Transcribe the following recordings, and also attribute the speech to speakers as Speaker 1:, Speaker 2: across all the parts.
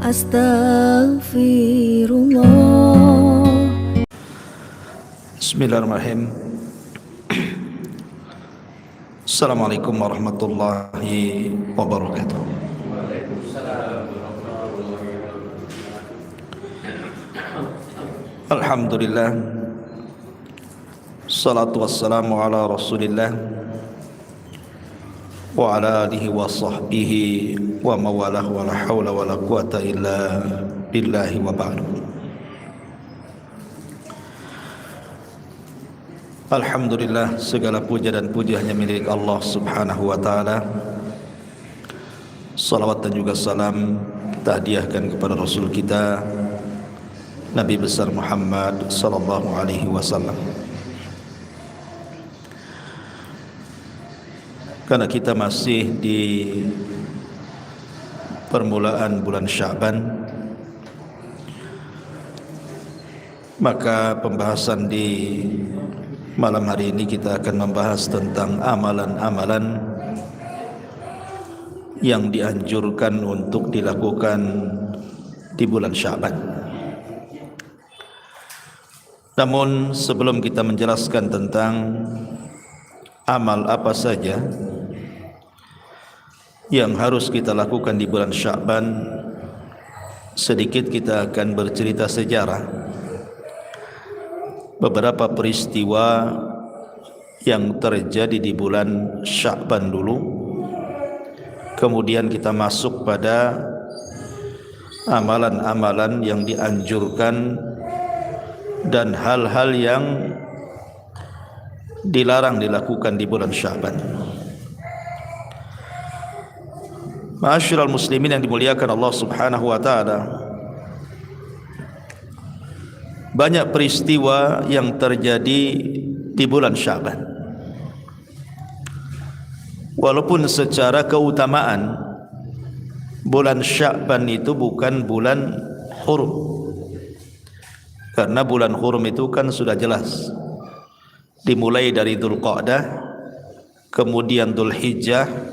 Speaker 1: Astaghfirullah.
Speaker 2: Bismillahirrahmanirrahim. Assalamualaikum warahmatullahi wabarakatuh. Alhamdulillah, salatu wassalamu ala rasulillah wa ala alihi wa sahbihi wa mawalah wa la hawla wa la quwata illa billahi wa ba'du. Alhamdulillah, segala puja dan puji hanya milik Allah subhanahu wa ta'ala. Salawat dan juga salam kita hadiahkan kepada Rasul kita Nabi besar Muhammad sallallahu alaihi wasallam. Karena kita masih di permulaan bulan Sya'ban, maka pembahasan di malam hari ini kita akan membahas tentang amalan-amalan yang dianjurkan untuk dilakukan di bulan Sya'ban. Namun sebelum kita menjelaskan tentang amal apa saja yang harus kita lakukan di bulan Sya'ban, sedikit kita akan bercerita sejarah beberapa peristiwa yang terjadi di bulan Sya'ban dulu. Kemudian kita masuk pada amalan-amalan yang dianjurkan dan hal-hal yang dilarang dilakukan di bulan Sya'ban. Ma'asyiral muslimin yang dimuliakan Allah subhanahu wa ta'ala, banyak peristiwa yang terjadi di bulan Sya'ban. Walaupun secara keutamaan bulan Sya'ban itu bukan bulan hurum, karena bulan hurum itu kan sudah jelas, dimulai dari Dzulqa'dah, kemudian Dzulhijjah,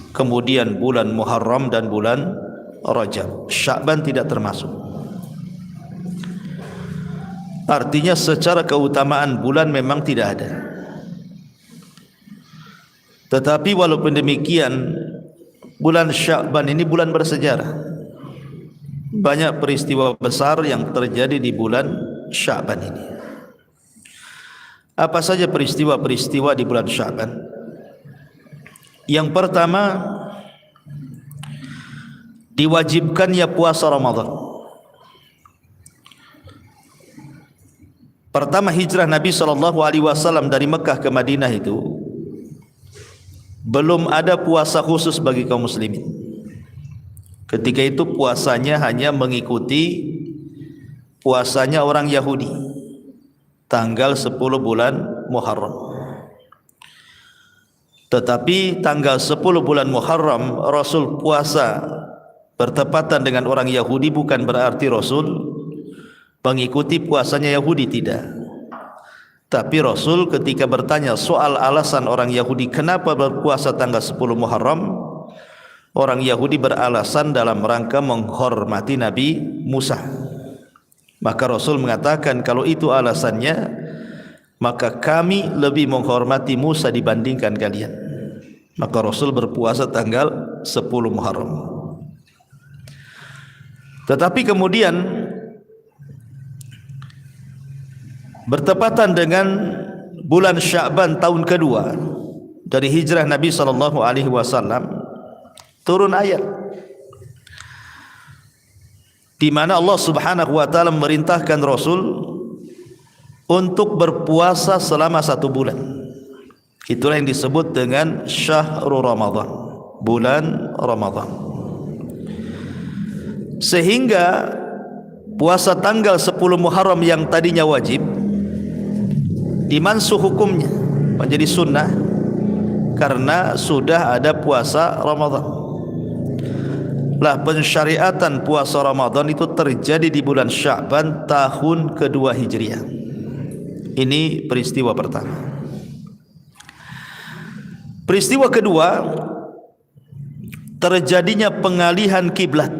Speaker 2: kemudian bulan Muharram dan bulan Rajab. Sya'ban tidak termasuk. Artinya secara keutamaan bulan memang tidak ada. Tetapi walaupun demikian, bulan Sya'ban ini bulan bersejarah. Banyak peristiwa besar yang terjadi di bulan Sya'ban ini. Apa saja peristiwa-peristiwa di bulan Sya'ban? Yang pertama, diwajibkannya puasa Ramadan. Pertama hijrah Nabi SAW dari Mekah ke Madinah itu belum ada puasa khusus bagi kaum muslimin. Ketika itu puasanya hanya mengikuti puasanya orang Yahudi, tanggal 10 bulan Muharram. Tetapi tanggal 10 bulan Muharram Rasul puasa bertepatan dengan orang Yahudi bukan berarti Rasul mengikuti puasanya Yahudi, tidak. Tapi Rasul ketika bertanya soal alasan orang Yahudi kenapa berpuasa tanggal 10 Muharram, orang Yahudi beralasan dalam rangka menghormati Nabi Musa. Maka Rasul mengatakan, kalau itu alasannya, maka kami lebih menghormati Musa dibandingkan kalian. Maka Rasul berpuasa tanggal 10 Muharram. Tetapi kemudian bertepatan dengan bulan Sya'ban tahun kedua dari hijrah Nabi SAW, turun ayat di mana Allah Subhanahu wa taala memerintahkan Rasul untuk berpuasa selama 1 bulan. Itulah yang disebut dengan Syahrul Ramadan, bulan Ramadan. Sehingga puasa tanggal 10 Muharram yang tadinya wajib dimansuh hukumnya menjadi sunnah karena sudah ada puasa Ramadan. Lah pensyariatan puasa Ramadan itu terjadi di bulan Sya'ban tahun kedua Hijriah. Ini peristiwa pertama. Peristiwa kedua, terjadinya pengalihan kiblat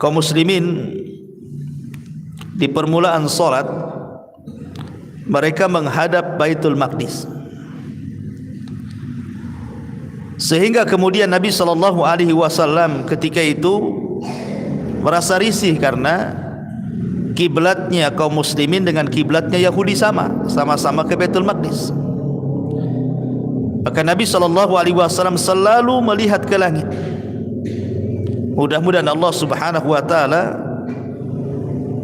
Speaker 2: kaum muslimin di permulaan salat mereka menghadap Baitul Maqdis, sehingga kemudian Nabi SAW ketika itu merasa risih karena kiblatnya kaum muslimin dengan kiblatnya Yahudi sama-sama ke Baitul Maqdis. Maka Nabi SAW selalu melihat ke langit. Mudah-mudahan Allah Subhanahu wa taala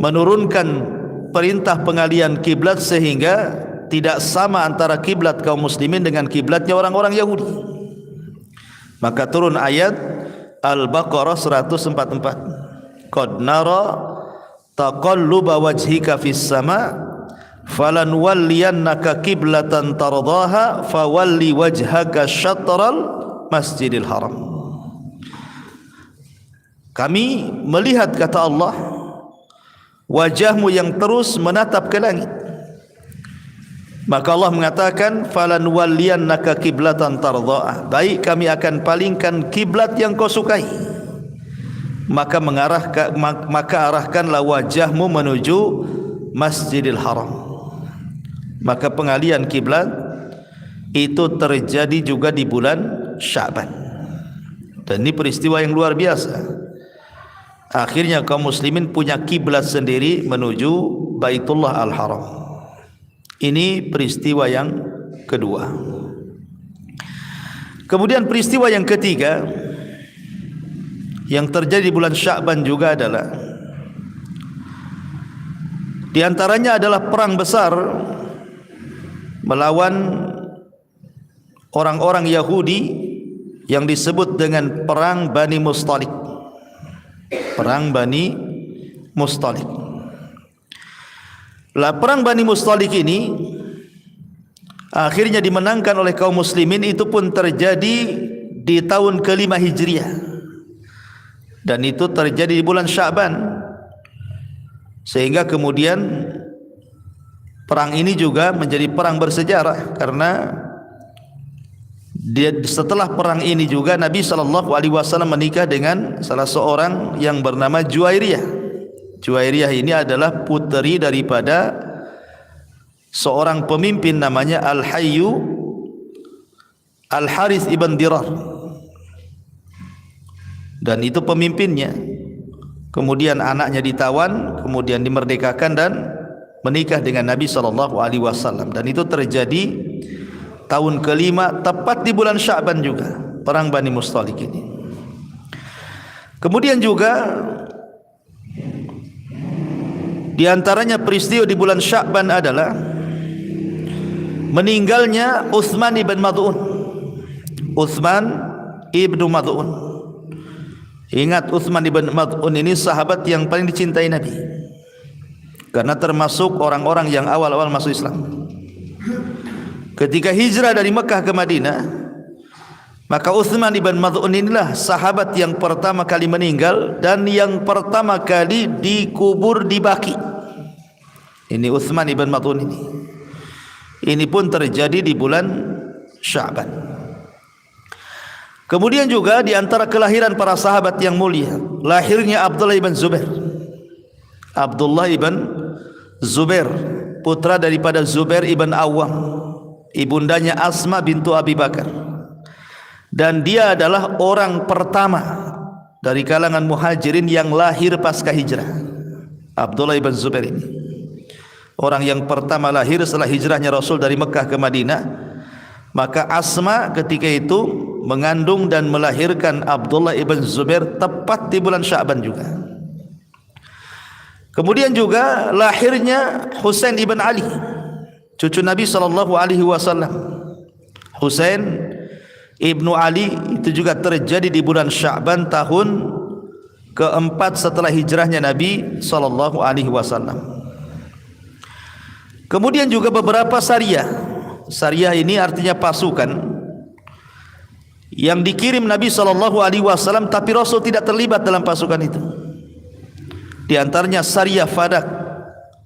Speaker 2: menurunkan perintah pengalian kiblat sehingga tidak sama antara kiblat kaum muslimin dengan kiblatnya orang-orang Yahudi. Maka turun ayat Al-Baqarah 144. Qad nara taqalluba wajhika fis sama' falanwalliyannaka qiblatan tardaha fawalli wajhaka syatral masjidil haram. Kami melihat, kata Allah, wajahmu yang terus menatap ke langit. Maka Allah mengatakan falanwalliyannaka qiblatan tardaha, baik kami akan palingkan kiblat yang kau sukai, maka arahkanlah wajahmu menuju Masjidil Haram. Maka pengalian kiblat itu terjadi juga di bulan Sya'ban, dan ini peristiwa yang luar biasa. Akhirnya kaum muslimin punya kiblat sendiri menuju Baitullah Al-Haram. Ini peristiwa yang kedua. Kemudian peristiwa yang ketiga yang terjadi di bulan Sya'ban juga adalah, di antaranya adalah perang besar melawan orang-orang Yahudi yang disebut dengan perang Bani Mustalik. Perang Bani Mustalik. Lah, perang Bani Mustalik ini akhirnya dimenangkan oleh kaum muslimin. Itu pun terjadi di tahun ke-5 Hijriah, dan itu terjadi di bulan Sya'ban. Sehingga kemudian perang ini juga menjadi perang bersejarah, karena setelah perang ini juga Nabi SAW menikah dengan salah seorang yang bernama Juwairiyah. Juwairiyah ini adalah puteri daripada seorang pemimpin namanya Al-Hayyu Al-Harith ibn Dirar, dan itu pemimpinnya. Kemudian anaknya ditawan, kemudian dimerdekakan dan menikah dengan Nabi SAW, dan itu terjadi tahun ke-5 tepat di bulan Sya'ban juga, perang Bani Mustalik ini. Kemudian juga di antaranya peristiwa di bulan Sya'ban adalah meninggalnya Utsman ibn Mad'un. Utsman ibn Mad'un. Ingat, Utsman ibn Mad'un ini sahabat yang paling dicintai Nabi, karena termasuk orang-orang yang awal-awal masuk Islam. Ketika hijrah dari Mekah ke Madinah, maka Utsman ibn Mad'un inilah sahabat yang pertama kali meninggal dan yang pertama kali dikubur di Baqi. Ini Utsman ibn Mad'un ini. Ini pun terjadi di bulan Sya'ban. Kemudian juga di antara kelahiran para sahabat yang mulia, lahirnya Abdullah ibn Zubair. Abdullah ibn Zubair, putra daripada Zubair ibn Awwam, ibundanya Asma bintu Abi Bakar, dan dia adalah orang pertama dari kalangan muhajirin yang lahir pasca hijrah. Abdullah ibn Zubair ini orang yang pertama lahir setelah hijrahnya Rasul dari Mekah ke Madinah. Maka Asma ketika itu mengandung dan melahirkan Abdullah ibn Zubair tepat di bulan Sya'ban juga. Kemudian juga lahirnya Husain ibn Ali, cucu Nabi SAW. Husain ibnu Ali itu juga terjadi di bulan Sya'ban tahun ke-4 setelah hijrahnya Nabi SAW. Kemudian juga beberapa sariyah. Sariyah ini artinya pasukan yang dikirim Nabi SAW, tapi Rasul tidak terlibat dalam pasukan itu. Di antaranya Sariyah Fadak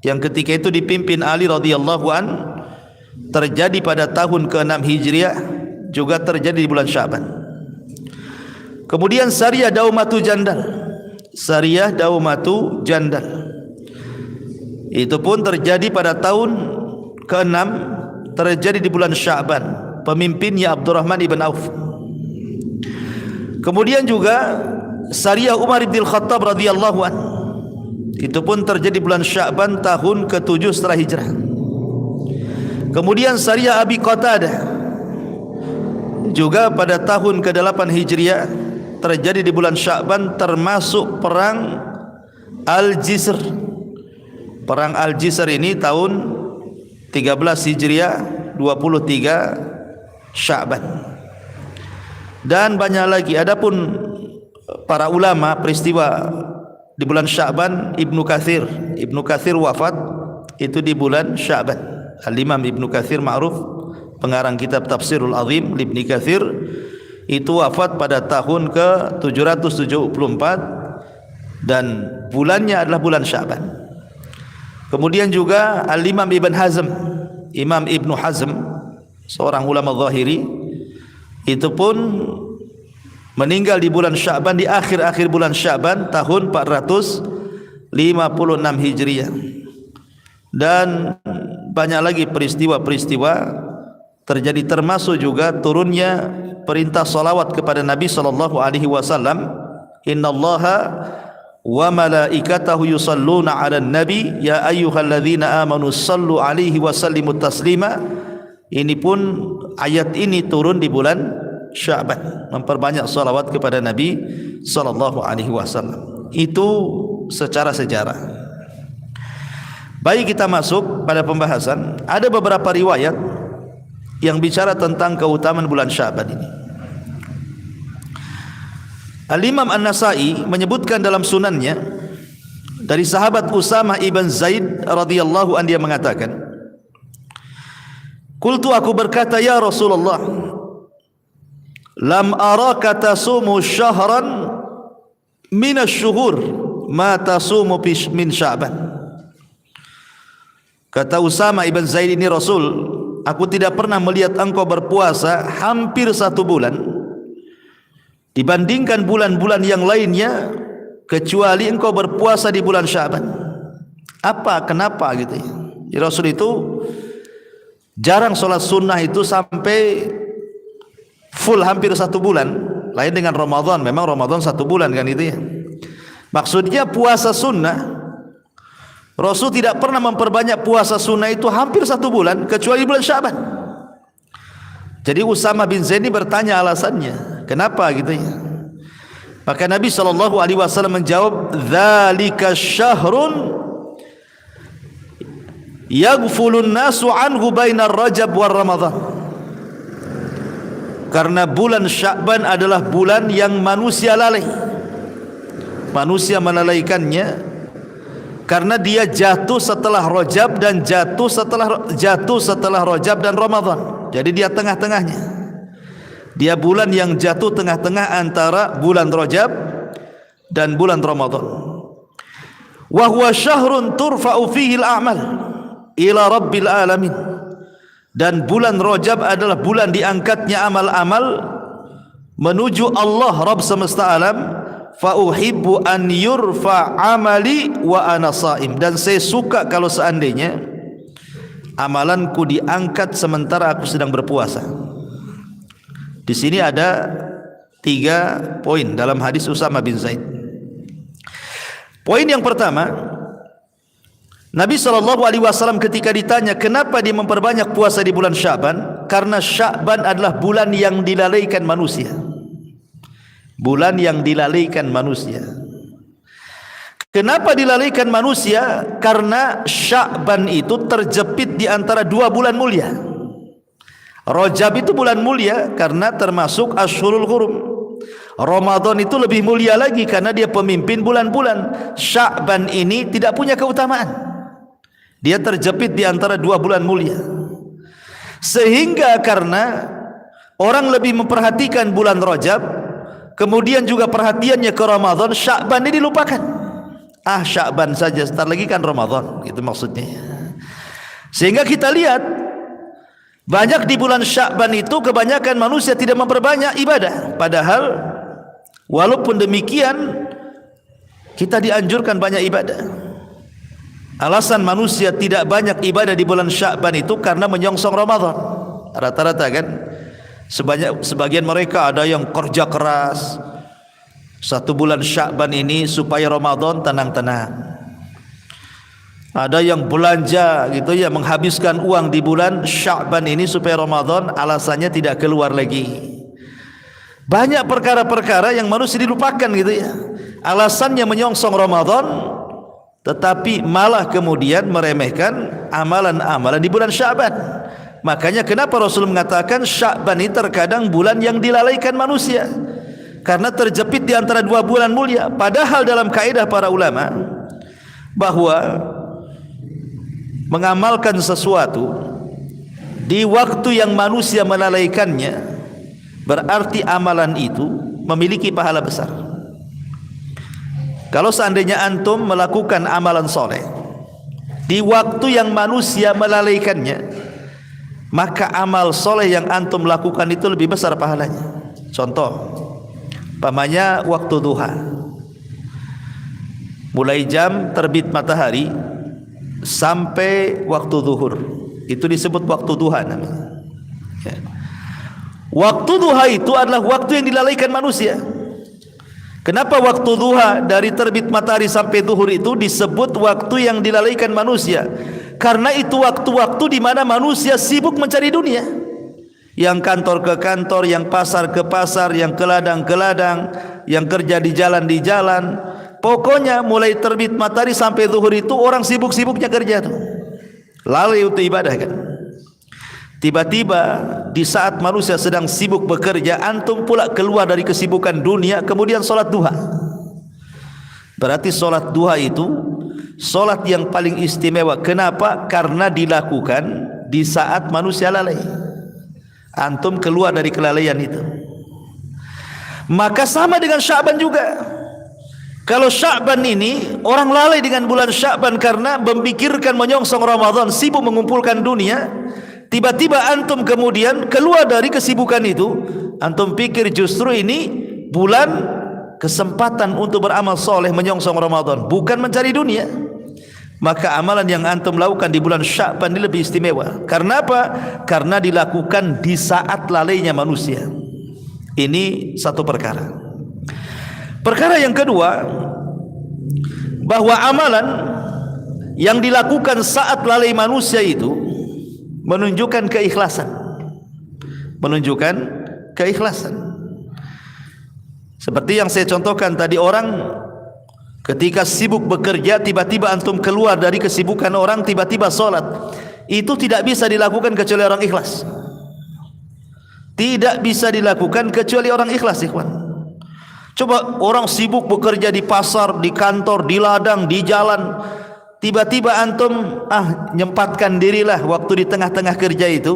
Speaker 2: yang ketika itu dipimpin Ali radhiyallahu an, terjadi pada tahun ke-6 Hijriah, juga terjadi di bulan Sya'ban. Kemudian Sariyah Daumatu Jandal Sariyah Daumatu Jandal. Itu pun terjadi pada tahun ke-6, terjadi di bulan Sya'ban. Pemimpinnya Abdurrahman ibn Auf. Kemudian juga Sariyah Umar ibn Khattab radhiyallahu an. Itu pun terjadi bulan Sya'ban tahun ke-7 setelah hijrah. Kemudian Sariyah Abi Qatadah juga pada tahun ke-8 Hijriah, terjadi di bulan Sya'ban, termasuk perang Al-Jisr. Perang Al-Jisr ini tahun 13 Hijriah, 23 Sya'ban. Dan banyak lagi. Adapun para ulama peristiwa di bulan Sya'ban, Ibnu Katsir wafat itu di bulan Sya'ban. Al-Imam Ibnu Katsir ma'ruf, pengarang kitab Tafsirul Azim Ibnu Katsir, itu wafat pada tahun ke-774 dan bulannya adalah bulan Sya'ban. Kemudian juga Al-Imam Imam Ibnu Hazm, seorang ulama Zahiri, itu pun meninggal di bulan Sya'ban, di akhir-akhir bulan Sya'ban tahun 456 Hijriah. Dan banyak lagi peristiwa-peristiwa terjadi, termasuk juga turunnya perintah salawat kepada Nabi sallallahu alaihi wasallam. Innallaha wa malaikatahu yusalluna 'alan nabi ya ayyuhalladzina amanu sallu alaihi wa sallimu taslima. Ini pun ayat ini turun di bulan Sya'ban, memperbanyak salawat kepada Nabi sallallahu alaihi wasallam. Itu secara sejarah. Baik, kita masuk pada pembahasan. Ada beberapa riwayat yang bicara tentang keutamaan bulan Sya'ban ini. Al-Imam An-Nasa'i menyebutkan dalam sunannya dari sahabat Usamah ibn Zaid radhiyallahu anhu, dia mengatakan, "Qultu, aku berkata, ya Rasulullah, lam araka tasumu syahran min asy-syuhur ma tasumu min Sya'ban." Kata Usamah ibn Zaid ini, Rasul, aku tidak pernah melihat engkau berpuasa hampir 1 bulan dibandingkan bulan-bulan yang lainnya, kecuali engkau berpuasa di bulan Sya'ban. Kenapa gitu ya? Ya, Rasul itu jarang sholat sunnah itu sampai full hampir 1 bulan. Lain dengan Ramadan, memang Ramadan 1 bulan kan itu ya. Maksudnya puasa sunnah, Rasul tidak pernah memperbanyak puasa sunnah itu hampir 1 bulan, kecuali bulan Sya'ban. Jadi Usamah bin Zaid ini bertanya alasannya, kenapa gitu ya. Maka Nabi SAW menjawab, "Dzalika syahrun yaghfulun nasu anhu bainar Rajab war Ramadan." Karena bulan Sya'ban adalah bulan yang manusia lalai. Manusia melalaikannya karena dia jatuh setelah Rajab dan jatuh setelah Rajab dan Ramadan. Jadi dia tengah-tengahnya. Dia bulan yang jatuh tengah-tengah antara bulan Rajab dan bulan Ramadan. Wa huwa syahrun turfa'u fihi al-a'mal ila rabbil alamin. Dan bulan Rajab adalah bulan diangkatnya amal-amal menuju Allah Rabb semesta alam. Fa uhibbu an yurfa amali wa ana shaim. Dan saya suka kalau seandainya amalanku diangkat sementara aku sedang berpuasa. Di sini ada 3 poin dalam hadis Usamah bin Zaid. Poin yang pertama, Nabi SAW ketika ditanya kenapa dia memperbanyak puasa di bulan Sya'ban, karena Sya'ban adalah bulan yang dilalaikan manusia. Bulan yang dilalaikan manusia. Kenapa dilalaikan manusia? Karena Sya'ban itu terjepit di antara 2 bulan mulia. Rajab itu bulan mulia karena termasuk Ashhurul Hurum. Ramadan itu lebih mulia lagi karena dia pemimpin bulan-bulan. Sya'ban ini tidak punya keutamaan. Dia terjepit di antara 2 bulan mulia. Sehingga karena orang lebih memperhatikan bulan Rajab, kemudian juga perhatiannya ke Ramadan, Sya'ban ini dilupakan. Sya'ban saja, sebentar lagi kan Ramadan, itu maksudnya. Sehingga kita lihat banyak di bulan Sya'ban itu kebanyakan manusia tidak memperbanyak ibadah. Padahal walaupun demikian Kita dianjurkan banyak ibadah. Alasan manusia tidak banyak ibadah di bulan Sya'ban itu karena menyongsong Ramadan. Rata-rata kan, sebagian mereka ada yang kerja keras 1 bulan Sya'ban ini supaya Ramadan tenang-tenang. Ada yang belanja gitu ya, menghabiskan uang di bulan Sya'ban ini supaya Ramadan alasannya tidak keluar lagi. Banyak perkara-perkara yang manusia dilupakan gitu ya. Alasannya menyongsong Ramadan, tetapi malah kemudian meremehkan amalan-amalan di bulan Sya'ban. Makanya kenapa Rasul mengatakan Sya'ban ini terkadang bulan yang dilalaikan manusia, karena terjepit di antara 2 bulan mulia. Padahal dalam kaidah para ulama bahwa mengamalkan sesuatu di waktu yang manusia melalaikannya berarti amalan itu memiliki pahala besar. Kalau seandainya antum melakukan amalan soleh di waktu yang manusia melalaikannya, maka amal soleh yang antum lakukan itu lebih besar pahalanya. Contoh, umpamanya waktu duha, mulai jam terbit matahari sampai waktu zuhur, itu disebut waktu duha namanya. Ya. Waktu duha itu adalah waktu yang dilalaikan manusia. Kenapa waktu duha dari terbit matahari sampai zuhur itu disebut waktu yang dilalaikan manusia? Karena itu waktu-waktu di mana manusia sibuk mencari dunia. Yang kantor ke kantor, yang pasar ke pasar, yang ke ladang ke ladang, yang kerja di jalan. Pokoknya mulai terbit matahari sampai zuhur itu orang sibuk-sibuknya kerja tuh. Lalai untuk ibadah kan. Tiba-tiba di saat manusia sedang sibuk bekerja, antum pula keluar dari kesibukan dunia, kemudian solat duha. Berarti solat duha itu solat yang paling istimewa. Kenapa? Karena dilakukan di saat manusia lalai. Antum keluar dari kelalaian itu. Maka sama dengan Sya'ban juga. Kalau Sya'ban ini orang lalai dengan bulan Sya'ban karena memikirkan menyongsong Ramadan, sibuk mengumpulkan dunia. Tiba-tiba antum kemudian keluar dari kesibukan itu, antum pikir justru ini bulan kesempatan untuk beramal soleh menyongsong Ramadan, bukan mencari dunia. Maka amalan yang antum lakukan di bulan Sya'ban ini lebih istimewa. Karena apa? Karena dilakukan di saat lalainya manusia. Ini satu perkara. Perkara yang kedua, bahwa amalan yang dilakukan saat lalai manusia itu menunjukkan keikhlasan. Menunjukkan keikhlasan. Seperti yang saya contohkan tadi, orang ketika sibuk bekerja, tiba-tiba antum keluar dari kesibukan orang, tiba-tiba sholat. Itu tidak bisa dilakukan kecuali orang ikhlas. Tidak bisa dilakukan kecuali orang ikhlas, ikhwan. Coba orang sibuk bekerja di pasar, di kantor, di ladang, di jalan, tiba-tiba antum nyempatkan dirilah waktu di tengah-tengah kerja itu,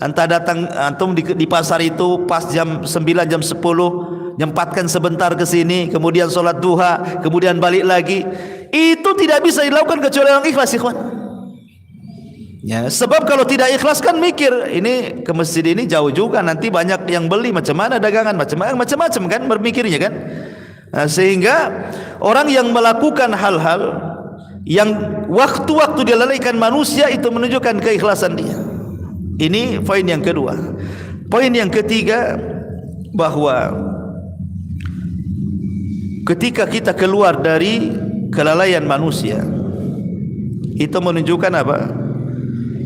Speaker 2: entah datang antum di pasar itu pas jam 9, jam 10, nyempatkan sebentar ke sini, kemudian sholat duha, kemudian balik lagi. Itu tidak bisa dilakukan kecuali orang ikhlas, ikhwan. Ya, sebab kalau tidak ikhlas kan mikir, ini ke masjid ini jauh juga, nanti banyak yang beli, macam mana dagangan, macam-macam kan berpikirnya kan. Nah, sehingga orang yang melakukan hal-hal yang waktu-waktu dilalaikan manusia itu menunjukkan keikhlasan dia. Ini poin yang kedua. Poin yang ketiga, bahwa ketika kita keluar dari kelalaian manusia, itu menunjukkan apa?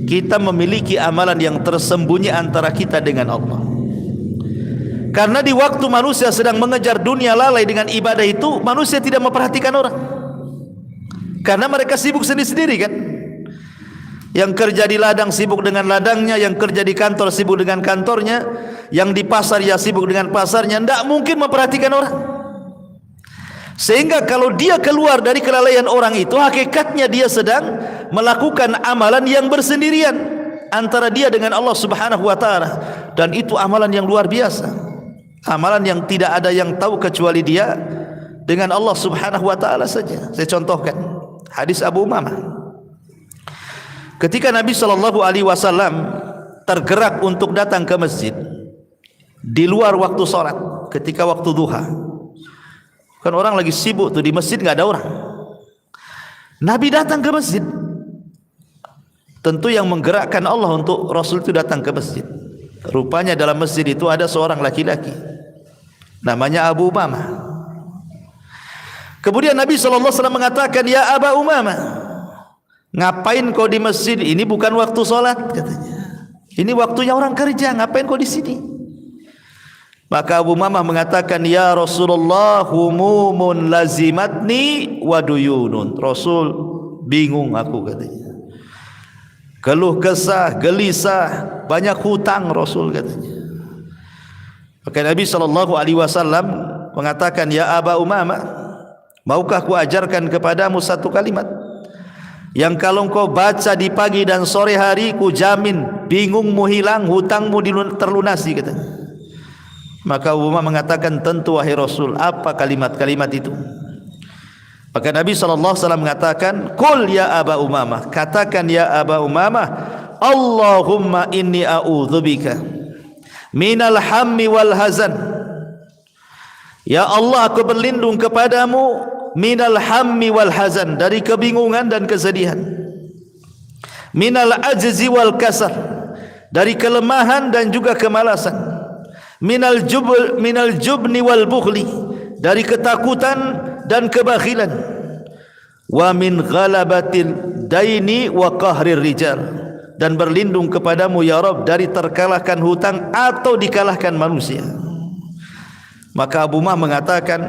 Speaker 2: Kita memiliki amalan yang tersembunyi antara kita dengan Allah. Karena di waktu manusia sedang mengejar dunia lalai dengan ibadah itu, manusia tidak memperhatikan orang. Karena mereka sibuk sendiri-sendiri kan. Yang kerja di ladang sibuk dengan ladangnya, yang kerja di kantor sibuk dengan kantornya, yang di pasar ya sibuk dengan pasarnya. Tidak mungkin memperhatikan orang. Sehingga kalau dia keluar dari kelalaian orang itu, hakikatnya dia sedang melakukan amalan yang bersendirian antara dia dengan Allah Subhanahu wa taala, dan itu amalan yang luar biasa. Amalan yang tidak ada yang tahu kecuali dia dengan Allah Subhanahu wa taala saja. Saya contohkan hadis Abu Umamah. Ketika Nabi sallallahu alaihi wasallam tergerak untuk datang ke masjid di luar waktu salat, ketika waktu duha, Kan orang lagi sibuk tuh di masjid, nggak ada orang. Nabi datang ke masjid. Tentu yang menggerakkan Allah untuk Rasul itu datang ke masjid. Rupanya dalam masjid itu ada seorang laki-laki, namanya Abu Umamah. Kemudian Nabi SAW mengatakan, "Ya Aba Umamah, ngapain kau di masjid? Ini bukan waktu solat," katanya. "Ini waktunya orang kerja, ngapain kau di sini?" Maka Abu Umamah mengatakan, "Ya Rasulullah, humumun lazimatni wa duyunun." Rasul, bingung aku, katanya. Keluh kesah, gelisah, banyak hutang Rasul, katanya. Maka Nabi SAW mengatakan, "Ya Aba Umamah, maukah ku ajarkan kepadamu satu kalimat yang kalau kau baca di pagi dan sore hari, ku jamin bingungmu hilang, hutangmu terlunasi," katanya. Maka Umar mengatakan, "Tentu wahai Rasul, apa kalimat-kalimat itu?" Maka Nabi SAW mengatakan, "Qul ya Aba Umamah, katakan ya Aba Umamah, Allahumma inni a'udzubika minal hammi wal hazan." Ya Allah, aku berlindung kepadamu minal hammi wal hazan, dari kebingungan dan kesedihan. Minal ajzi wal kasal, dari kelemahan dan juga kemalasan. Minal jubni wal bukhli, dari ketakutan dan kebakhilan. Wa min ghalabatil daini wa qahrir rijal, dan berlindung kepadamu ya Rabb dari terkalahkan hutang atau dikalahkan manusia. Maka Abu Umamah mengatakan,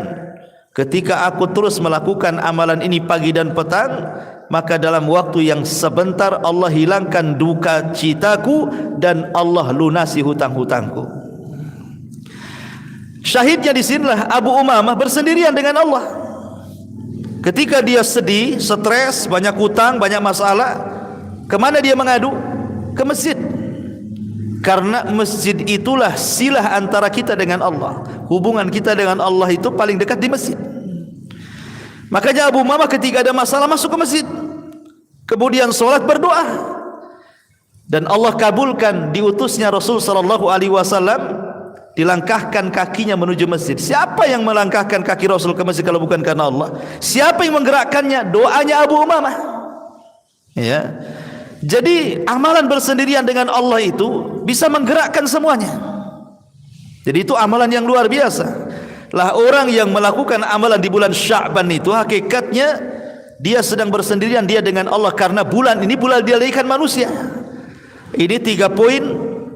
Speaker 2: ketika aku terus melakukan amalan ini pagi dan petang, maka dalam waktu yang sebentar Allah hilangkan duka citaku dan Allah lunasi hutang-hutangku. Syahidnya di sinilah Abu Umamah bersendirian dengan Allah. Ketika dia sedih, stres, banyak hutang, banyak masalah, kemana dia mengadu? Ke masjid. Karena masjid itulah silah antara kita dengan Allah. Hubungan kita dengan Allah itu paling dekat di masjid. Makanya Abu Umamah ketika ada masalah masuk ke masjid, kemudian sholat, berdoa, dan Allah kabulkan diutusnya Rasul SAW. Dilangkahkan kakinya menuju masjid. Siapa yang melangkahkan kaki Rasul ke masjid kalau bukan karena Allah? Siapa yang menggerakkannya? Doanya Abu Umamah. Ya. Jadi amalan bersendirian dengan Allah itu bisa menggerakkan semuanya. Jadi itu amalan yang luar biasa. Lah orang yang melakukan amalan di bulan Sya'ban itu hakikatnya dia sedang bersendirian dia dengan Allah, karena bulan ini bulan dilalaikan manusia. Ini 3 poin.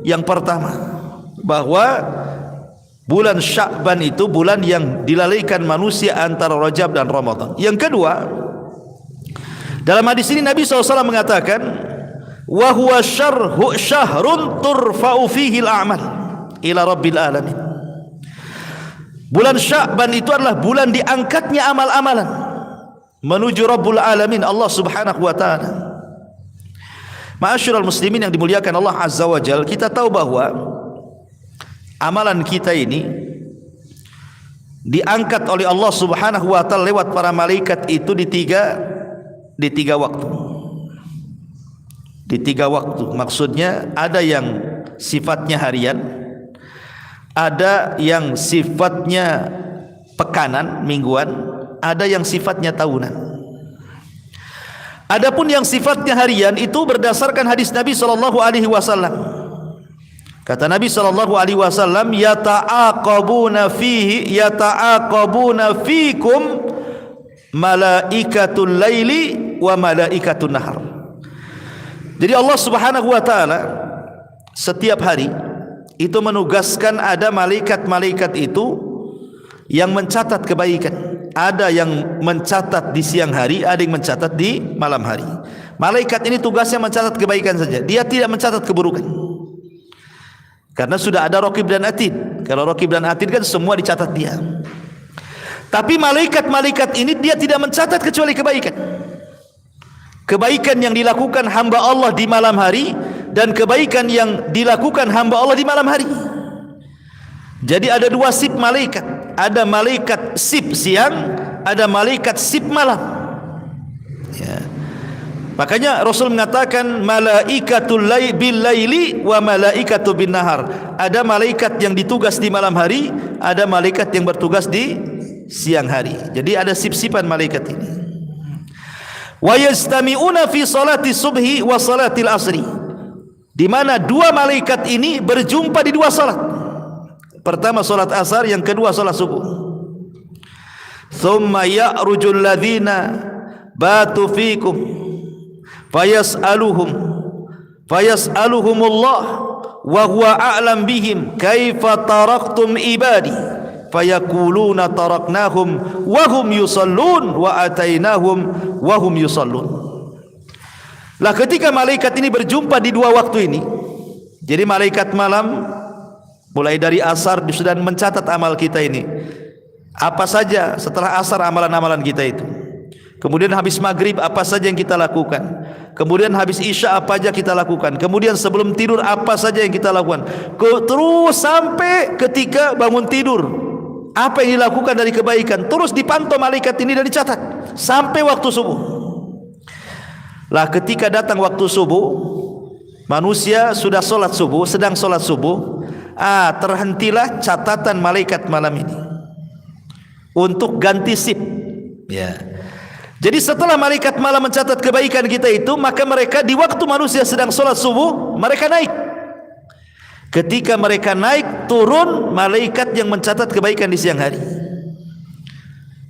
Speaker 2: Yang pertama, bahwa bulan Sya'ban itu bulan yang dilalaikan manusia antara Rajab dan Ramadan. Yang kedua, dalam hadis ini Nabi SAW mengatakan, wa huwa syahrun turfa'u fihi al-a'mal ila rabbil alamin. Bulan Sya'ban itu adalah bulan diangkatnya amal-amalan menuju Rabbul Alamin, Allah Subhanahu wa taala. Ma'asyiral muslimin yang dimuliakan Allah Azza wa Jalla, kita tahu bahwa amalan kita ini diangkat oleh Allah Subhanahu wa taala lewat para malaikat itu di tiga waktu. Di 3 waktu. Maksudnya ada yang sifatnya harian, ada yang sifatnya pekanan, mingguan, ada yang sifatnya tahunan. Adapun yang sifatnya harian itu berdasarkan hadis Nabi SAW. Kata Nabi SAW, yata'aqabuna fikum malaikatul laili wa malaikatun nahar. Jadi Allah Subhanahu wa taala setiap hari itu menugaskan ada malaikat-malaikat itu yang mencatat kebaikan. Ada yang mencatat di siang hari, ada yang mencatat di malam hari. Malaikat ini tugasnya mencatat kebaikan saja, dia tidak mencatat keburukan. Karena sudah ada Raqib dan Atid. Kalau Raqib dan Atid kan semua dicatat dia. Tapi malaikat-malaikat ini dia tidak mencatat kecuali kebaikan. Kebaikan yang dilakukan hamba Allah di malam hari dan kebaikan yang dilakukan hamba Allah di malam hari. Jadi ada 2 sip malaikat. Ada malaikat sip siang, ada malaikat sip malam. Ya. Makanya Rasul mengatakan malaikatul bil laili wa malaikatu bin nahar. Ada malaikat yang ditugas di malam hari, ada malaikat yang bertugas di siang hari. Jadi ada sip-sipan malaikat ini. Wa yastami'una fi salati subhi wa salatil asri, di mana dua malaikat ini berjumpa di dua salat. Pertama salat asar, yang kedua salat subuh. Thumma ya'rujul ladzina batu fikum fayas'aluhumullah wa huwa a'lam bihim kaifa taraktum ibadi fayaquluna taraknahum wa hum yusallun wa atainahum wa hum yusallun. Lah ketika malaikat ini berjumpa di dua waktu ini, jadi malaikat malam mulai dari asar sudah mencatat amal kita ini, apa saja setelah asar amalan-amalan kita itu. Kemudian habis maghrib apa saja yang kita lakukan. Kemudian habis isya apa saja kita lakukan. Kemudian sebelum tidur apa saja yang kita lakukan. Terus sampai ketika bangun tidur, apa yang dilakukan dari kebaikan terus dipantau malaikat ini dan dicatat sampai waktu subuh. Lah ketika datang waktu subuh, manusia sudah solat subuh, sedang solat subuh, terhentilah catatan malaikat malam ini untuk ganti sip. Ya. Jadi setelah malaikat malam mencatat kebaikan kita itu, maka mereka di waktu manusia sedang solat subuh, mereka naik. Ketika mereka naik, turun malaikat yang mencatat kebaikan di siang hari.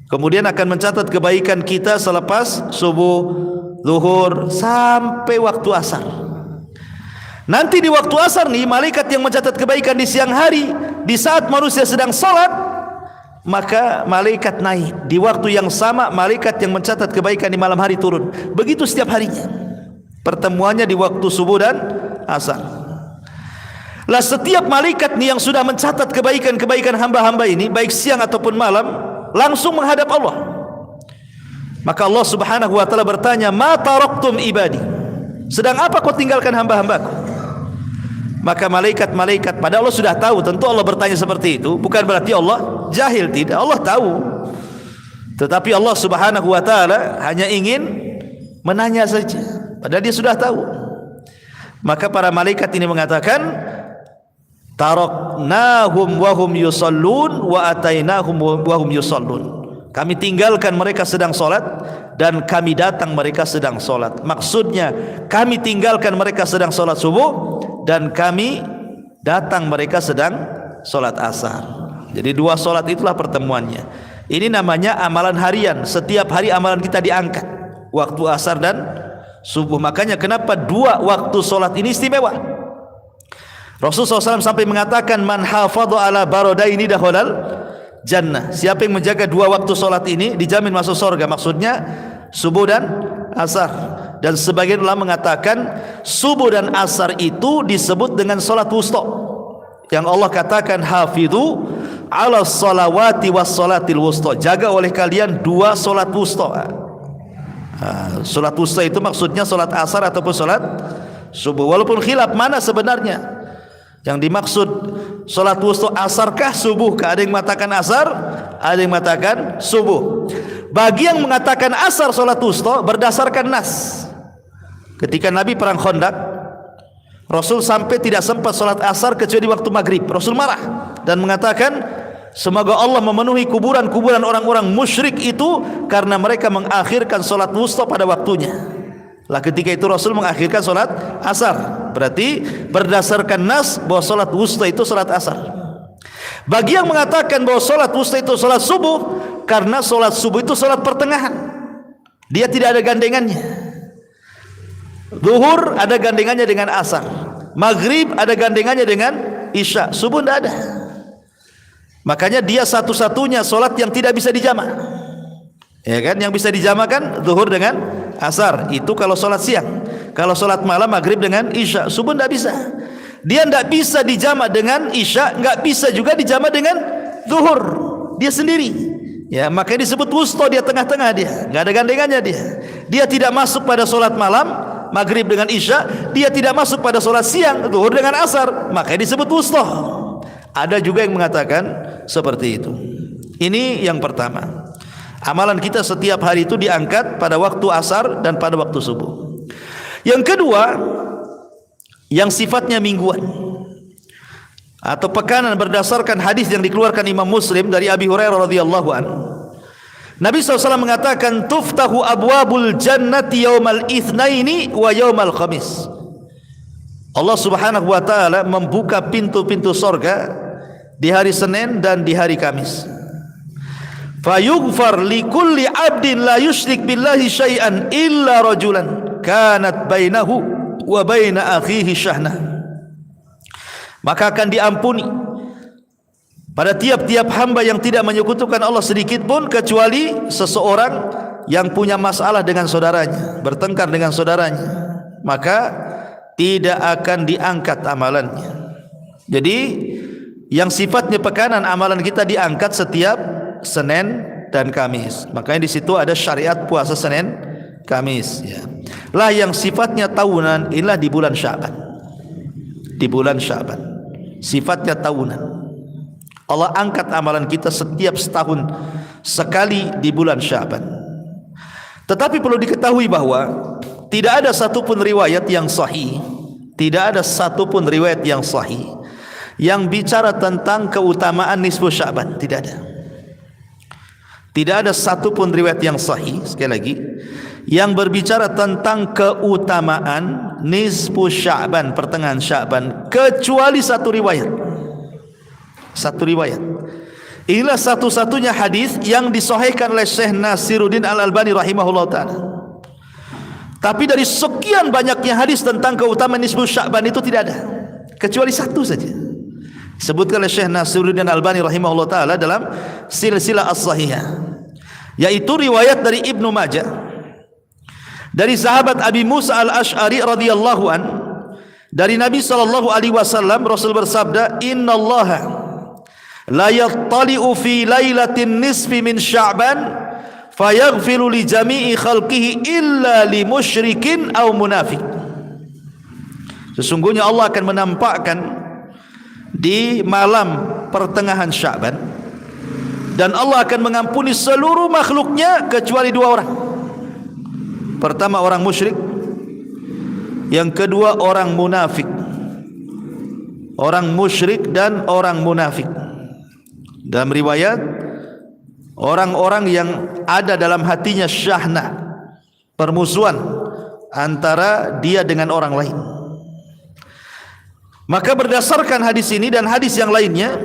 Speaker 2: Kemudian akan mencatat kebaikan kita selepas subuh, zuhur, sampai waktu asar. Nanti di waktu asar nih, malaikat yang mencatat kebaikan di siang hari, di saat manusia sedang salat, maka malaikat naik. Di waktu yang sama, malaikat yang mencatat kebaikan di malam hari turun. Begitu setiap harinya. Pertemuannya di waktu subuh dan asar. Lah setiap malaikat nih yang sudah mencatat kebaikan-kebaikan hamba-hamba ini, baik siang ataupun malam, langsung menghadap Allah. Maka Allah Subhanahu wa taala bertanya, "Ma taraktum ibadi?" Sedang apa kau tinggalkan hamba-hambaku? Maka malaikat-malaikat, pada Allah sudah tahu, tentu Allah bertanya seperti itu, bukan berarti Allah jahil, tidak, Allah tahu. Tetapi Allah Subhanahu wa taala hanya ingin menanya saja, padahal dia sudah tahu. Maka para malaikat ini mengatakan, taraknahum wa hum yusallun wa atainahum wa hum yusallun. Kami tinggalkan mereka sedang solat dan kami datang mereka sedang solat. Maksudnya kami tinggalkan mereka sedang solat subuh dan kami datang mereka sedang solat asar. Jadi dua solat itulah pertemuannya. Ini namanya amalan harian. Setiap hari amalan kita diangkat, waktu asar dan subuh. Makanya kenapa dua waktu solat ini istimewa. Rasulullah SAW sampai mengatakan, man hafadhu ala baradaini dakhalal jannah. Siapa yang menjaga dua waktu solat ini dijamin masuk surga. Maksudnya subuh dan asar. Dan sebagian ulama mengatakan subuh dan asar itu disebut dengan solat wusta, yang Allah katakan hafidhu ala salawati was salatil wusta. Jaga oleh kalian dua solat wusta. Solat wusta itu maksudnya solat asar ataupun solat subuh. Walaupun khilaf mana sebenarnya yang dimaksud solat wusta, asarkah subuhkah? Ada yang mengatakan asar, ada yang mengatakan subuh. Bagi yang mengatakan asar solat wusta berdasarkan nas. Ketika Nabi perang Khandaq, Rasul sampai tidak sempat solat asar kecuali waktu maghrib. Rasul marah dan mengatakan, semoga Allah memenuhi kuburan-kuburan orang-orang musyrik itu karena mereka mengakhirkan solat wusta pada waktunya. Lah ketika itu Rasul mengakhirkan solat asar, berarti berdasarkan nas bahwa solat wusta itu solat asar. Bagi yang mengatakan bahwa solat wusta itu solat subuh, karena solat subuh itu solat pertengahan, dia tidak ada gandengannya. Zuhur ada gandengannya dengan asar, maghrib ada gandengannya dengan isya, subuh tidak ada. Makanya dia satu-satunya solat yang tidak bisa dijamak. Ya kan, yang bisa dijamakan zuhur dengan asar, itu kalau solat siang. Kalau solat malam maghrib dengan isya, subuh tidak bisa. Dia tidak bisa dijamak dengan isya, nggak bisa juga dijamak dengan zuhur. Dia sendiri. Ya, makanya disebut wusta, dia tengah-tengah, dia nggak ada gandengannya dia. Dia tidak masuk pada solat malam maghrib dengan isya, dia tidak masuk pada solat siang zuhur dengan asar, makanya disebut wusta. Ada juga yang mengatakan seperti itu. Ini yang pertama. Amalan kita setiap hari itu diangkat pada waktu asar dan pada waktu subuh. Yang kedua, yang sifatnya mingguan atau pekanan berdasarkan hadis yang dikeluarkan Imam Muslim dari Abi Hurairah radhiyallahu anhu. Nabi SAW mengatakan tuftahu abwabul jannati yaumal itsnaini wa yaumal khamis. Allah Subhanahu wa taala membuka pintu-pintu surga di hari Senin dan di hari Kamis. Fayughfar likulli 'abdin la yusyrik billahi syai'an illa rajulan kanat bainahu wa baina akhihi syahna. Maka akan diampuni pada tiap-tiap hamba yang tidak menyekutukan Allah sedikit pun, kecuali seseorang yang punya masalah dengan saudaranya, bertengkar dengan saudaranya, maka tidak akan diangkat amalannya. Jadi yang sifatnya pekanan, amalan kita diangkat setiap Senin dan Kamis. Makanya di situ ada syariat puasa Senin Kamis, ya. Lah yang sifatnya tahunan, inilah di bulan Sya'ban. Di bulan Sya'ban sifatnya tahunan. Allah angkat amalan kita setiap setahun sekali di bulan Sya'ban. Tetapi perlu diketahui bahwa tidak ada satupun riwayat yang sahih, tidak ada satupun riwayat yang sahih yang bicara tentang keutamaan nisfu Sya'ban. Tidak ada. Tidak ada satupun riwayat yang sahih, sekali lagi, yang berbicara tentang keutamaan nisfu Sya'ban, pertengahan Sya'ban, kecuali satu riwayat. Satu riwayat. Inilah satu-satunya hadis yang disahihkan oleh Syekh Nasiruddin Al-Albani rahimahullah ta'ala. Tapi dari sekian banyaknya hadis tentang keutamaan nisfu Sya'ban itu tidak ada, kecuali satu saja, disebutkan oleh Syekh Nasiruddin Al-Albani rahimahullah ta'ala dalam silsilah as-sahihah, yaitu riwayat dari Ibnu Majah dari sahabat Abi Musa Al-Asy'ari radhiyallahu an, dari Nabi sallallahu alaihi wasallam, Rasul bersabda, innallaha la yattali'u fi lailatin nisfi min Sya'ban fayaghfiru li jami'i khalqihi illa li musyrikin aw munafiq. Sesungguhnya Allah akan menampakkan di malam pertengahan Sya'ban, dan Allah akan mengampuni seluruh makhluknya kecuali dua orang. Pertama orang musyrik, yang kedua orang munafik. Orang musyrik dan orang munafik. Dalam riwayat, orang-orang yang ada dalam hatinya syahna, permusuhan antara dia dengan orang lain. Maka berdasarkan hadis ini dan hadis yang lainnya,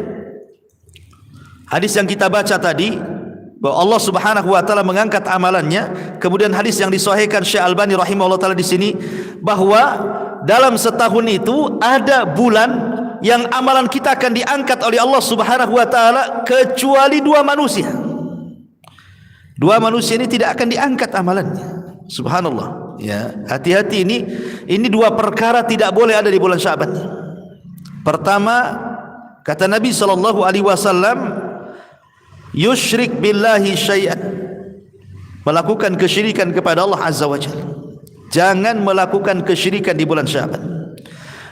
Speaker 2: hadis yang kita baca tadi, bahwa Allah Subhanahu wa taala mengangkat amalannya, kemudian hadis yang disahihkan Syekh Albani rahimahullah taala di sini, bahwa dalam setahun itu ada bulan yang amalan kita akan diangkat oleh Allah Subhanahu wa taala, kecuali dua manusia. Dua manusia ini tidak akan diangkat amalannya. Subhanallah, ya. Hati-hati, ini dua perkara tidak boleh ada di bulan Sya'ban. Pertama, kata Nabi sallallahu alaihi wasallam, yusyrik billahi syai'an, melakukan kesyirikan kepada Allah azza wajalla. Jangan melakukan kesyirikan di bulan Sya'ban.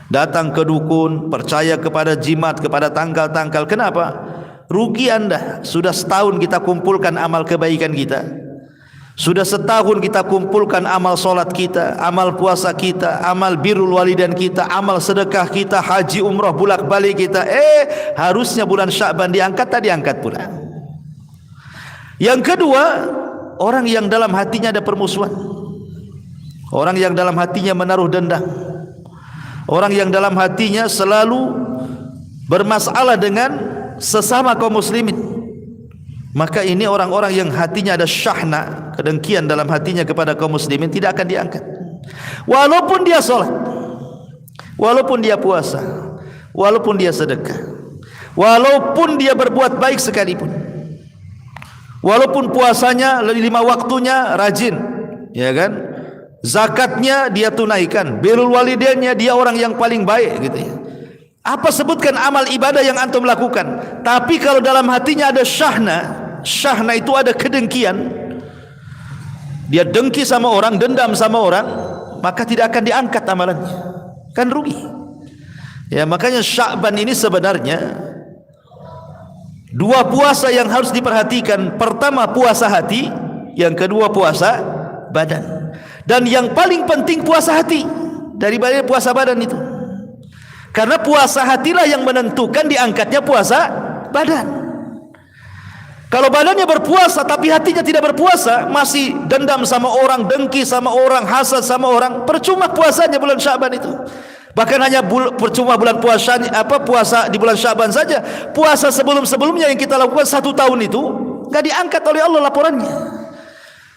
Speaker 2: Datang ke dukun, percaya kepada jimat, kepada tangkal-tangkal. Kenapa? Rugi Anda. Sudah setahun kita kumpulkan amal kebaikan kita, sudah setahun kita kumpulkan amal solat kita, amal puasa kita, amal birrul walidain kita, amal sedekah kita, haji umrah bolak balik kita. Harusnya bulan Sya'ban diangkat, tak diangkat pula. Yang kedua, orang yang dalam hatinya ada permusuhan, orang yang dalam hatinya menaruh dendam, orang yang dalam hatinya selalu bermasalah dengan sesama kaum muslimin. Maka ini orang-orang yang hatinya ada syahna, kedengkian dalam hatinya kepada kaum muslimin, tidak akan diangkat. Walaupun dia sholat, walaupun dia puasa, walaupun dia sedekah, walaupun dia berbuat baik sekalipun, walaupun puasanya 5 waktunya rajin, ya kan, zakatnya dia tunaikan, birrul walidainnya dia orang yang paling baik, gitu ya. Apa sebutkan amal ibadah yang antum lakukan, tapi kalau dalam hatinya ada syahna, syahna itu ada kedengkian, dia dengki sama orang, dendam sama orang, maka tidak akan diangkat amalannya, kan rugi. Ya, makanya Sya'ban ini sebenarnya dua puasa yang harus diperhatikan. Pertama puasa hati, yang kedua puasa badan. Dan yang paling penting puasa hati daripada puasa badan itu, karena puasa hatilah yang menentukan diangkatnya puasa badan. Kalau badannya berpuasa tapi hatinya tidak berpuasa, masih dendam sama orang, dengki sama orang, hasad sama orang, percuma puasanya bulan Sya'ban itu. Bahkan hanya percuma bulan puasa di bulan Sya'ban saja. Puasa sebelum-sebelumnya yang kita lakukan 1 tahun itu enggak diangkat oleh Allah laporannya.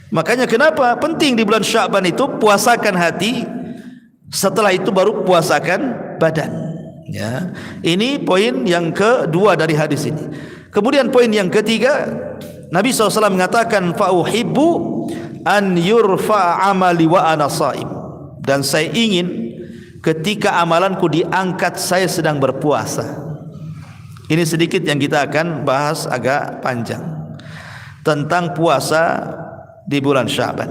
Speaker 2: Makanya kenapa penting di bulan Sya'ban itu puasakan hati, setelah itu baru puasakan badan. Ya, ini poin yang kedua dari hadis ini. Kemudian poin yang ketiga, Nabi SAW mengatakan fa'uhibbu an yurfa amali wa ana shaim, dan saya ingin ketika amalanku diangkat saya sedang berpuasa. Ini sedikit yang kita akan bahas agak panjang tentang puasa di bulan Sya'ban.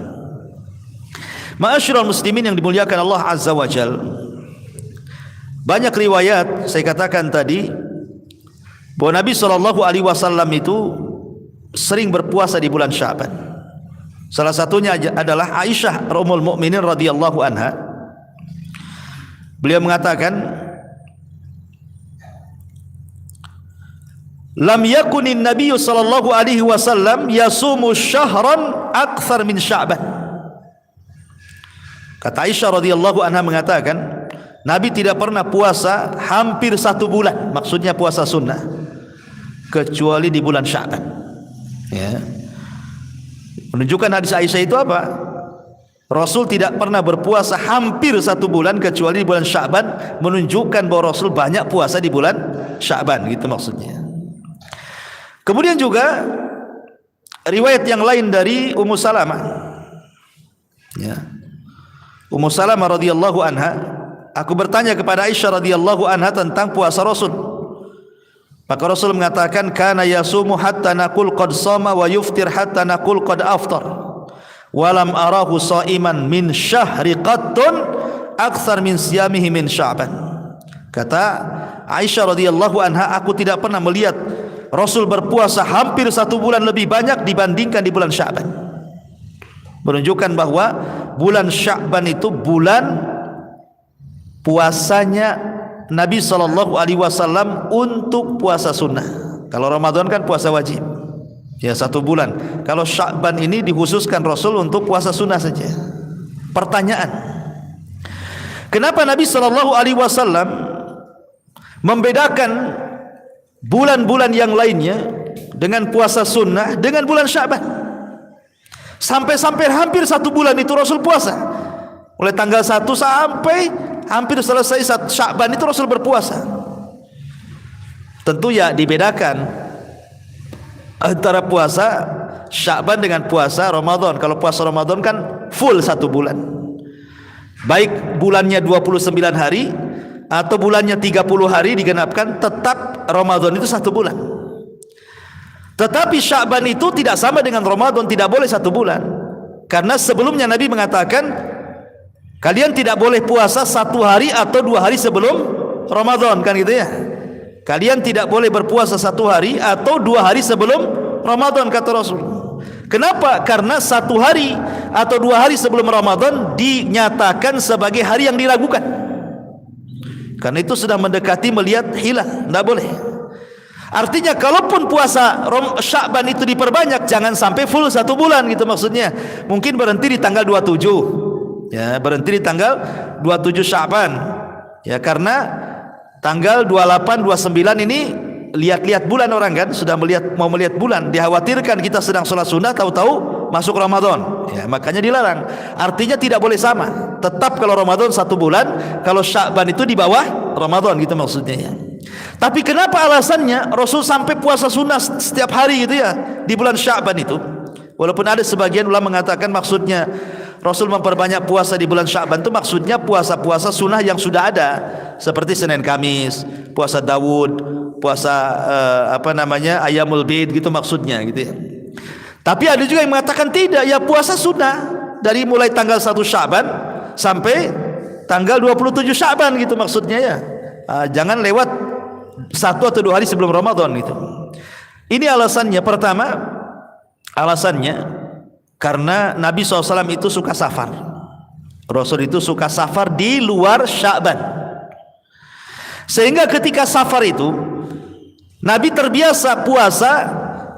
Speaker 2: Ma'asyiral muslimin yang dimuliakan Allah Azza wa Jal, banyak riwayat saya katakan tadi bahwa Nabi SAW itu sering berpuasa di bulan Sya'ban. Salah satunya adalah Aisyah Ummul Mukminin radhiyallahu anha. Beliau mengatakan, lam yakunin Nabi sallallahu alaihi wasallam yasumu syahran akthar min Sya'ban. Kata Aisyah radhiyallahu anha mengatakan, Nabi tidak pernah puasa hampir 1 bulan, maksudnya puasa sunnah, kecuali di bulan Sya'ban. Ya. Menunjukkan hadis Aisyah itu apa? Rasul tidak pernah berpuasa hampir 1 bulan kecuali di bulan Sya'ban, menunjukkan bahwa Rasul banyak puasa di bulan Sya'ban, gitu maksudnya. Kemudian juga riwayat yang lain dari Ummu Salamah. Ya. Ummu Salamah radhiyallahu anha, aku bertanya kepada Aisyah radhiyallahu anha tentang puasa Rasul. Maka Rasul mengatakan, kana yasumu hatta naqul qad shama wa yuftir hatta naqul qad aftar. Walam arahu shaiman min syahri qattun akthar min siyamihi min Sya'ban. Kata Aisyah radhiyallahu anha, aku tidak pernah melihat Rasul berpuasa hampir 1 bulan lebih banyak dibandingkan di bulan Sya'ban. Menunjukkan bahwa bulan Sya'ban itu bulan puasanya Nabi SAW untuk puasa sunnah. Kalau Ramadan kan puasa wajib, ya 1 bulan. Kalau Sya'ban ini dikhususkan Rasul untuk puasa sunnah saja. Pertanyaan, kenapa Nabi SAW membedakan bulan-bulan yang lainnya dengan puasa sunnah dengan bulan Sya'ban? Sampai hampir 1 bulan itu Rasul puasa, mulai tanggal 1 sampai hampir selesai Sya'ban itu Rasul berpuasa. Tentu ya dibedakan antara puasa Sya'ban dengan puasa Ramadan. Kalau puasa Ramadan kan full 1 bulan, baik bulannya 29 hari atau bulannya 30 hari digenapkan, tetap Ramadan itu 1 bulan. Tetapi Sya'ban itu tidak sama dengan Ramadan, tidak boleh 1 bulan. Karena sebelumnya Nabi mengatakan, kalian tidak boleh puasa 1 hari atau 2 hari sebelum Ramadan, kan gitu ya. Kalian tidak boleh berpuasa 1 hari atau 2 hari sebelum Ramadan, kata Rasul. Kenapa? Karena 1 hari atau 2 hari sebelum Ramadan dinyatakan sebagai hari yang diragukan. Karena itu sudah mendekati melihat hilal, tidak boleh. Artinya kalaupun puasa Sya'ban itu diperbanyak, jangan sampai full 1 bulan, gitu maksudnya. Mungkin berhenti di tanggal 27, ya, berhenti di tanggal 27 Sya'ban, ya, karena tanggal 28, 29 ini lihat-lihat bulan orang kan, sudah mau melihat bulan, dikhawatirkan kita sedang sholat sunnah, tahu-tahu masuk Ramadan, ya, makanya dilarang. Artinya tidak boleh sama, tetap kalau Ramadan 1 bulan, kalau Sya'ban itu di bawah Ramadan, gitu maksudnya ya. Tapi kenapa alasannya Rasul sampai puasa sunnah setiap hari gitu ya di bulan Sya'ban itu? Walaupun ada sebagian ulama mengatakan maksudnya Rasul memperbanyak puasa di bulan Sya'ban itu maksudnya puasa-puasa sunnah yang sudah ada, seperti Senin Kamis, puasa Daud, puasa Ayyamul Bid, gitu maksudnya gitu ya. Tapi ada juga yang mengatakan tidak, ya puasa sunnah dari mulai tanggal 1 Sya'ban sampai tanggal 27 Sya'ban, gitu maksudnya ya. Jangan lewat 1 atau 2 hari sebelum Ramadan gitu. Ini alasannya. Pertama, alasannya karena Nabi SAW itu suka safar. Rasul itu suka safar di luar Sya'ban, sehingga ketika safar itu Nabi terbiasa puasa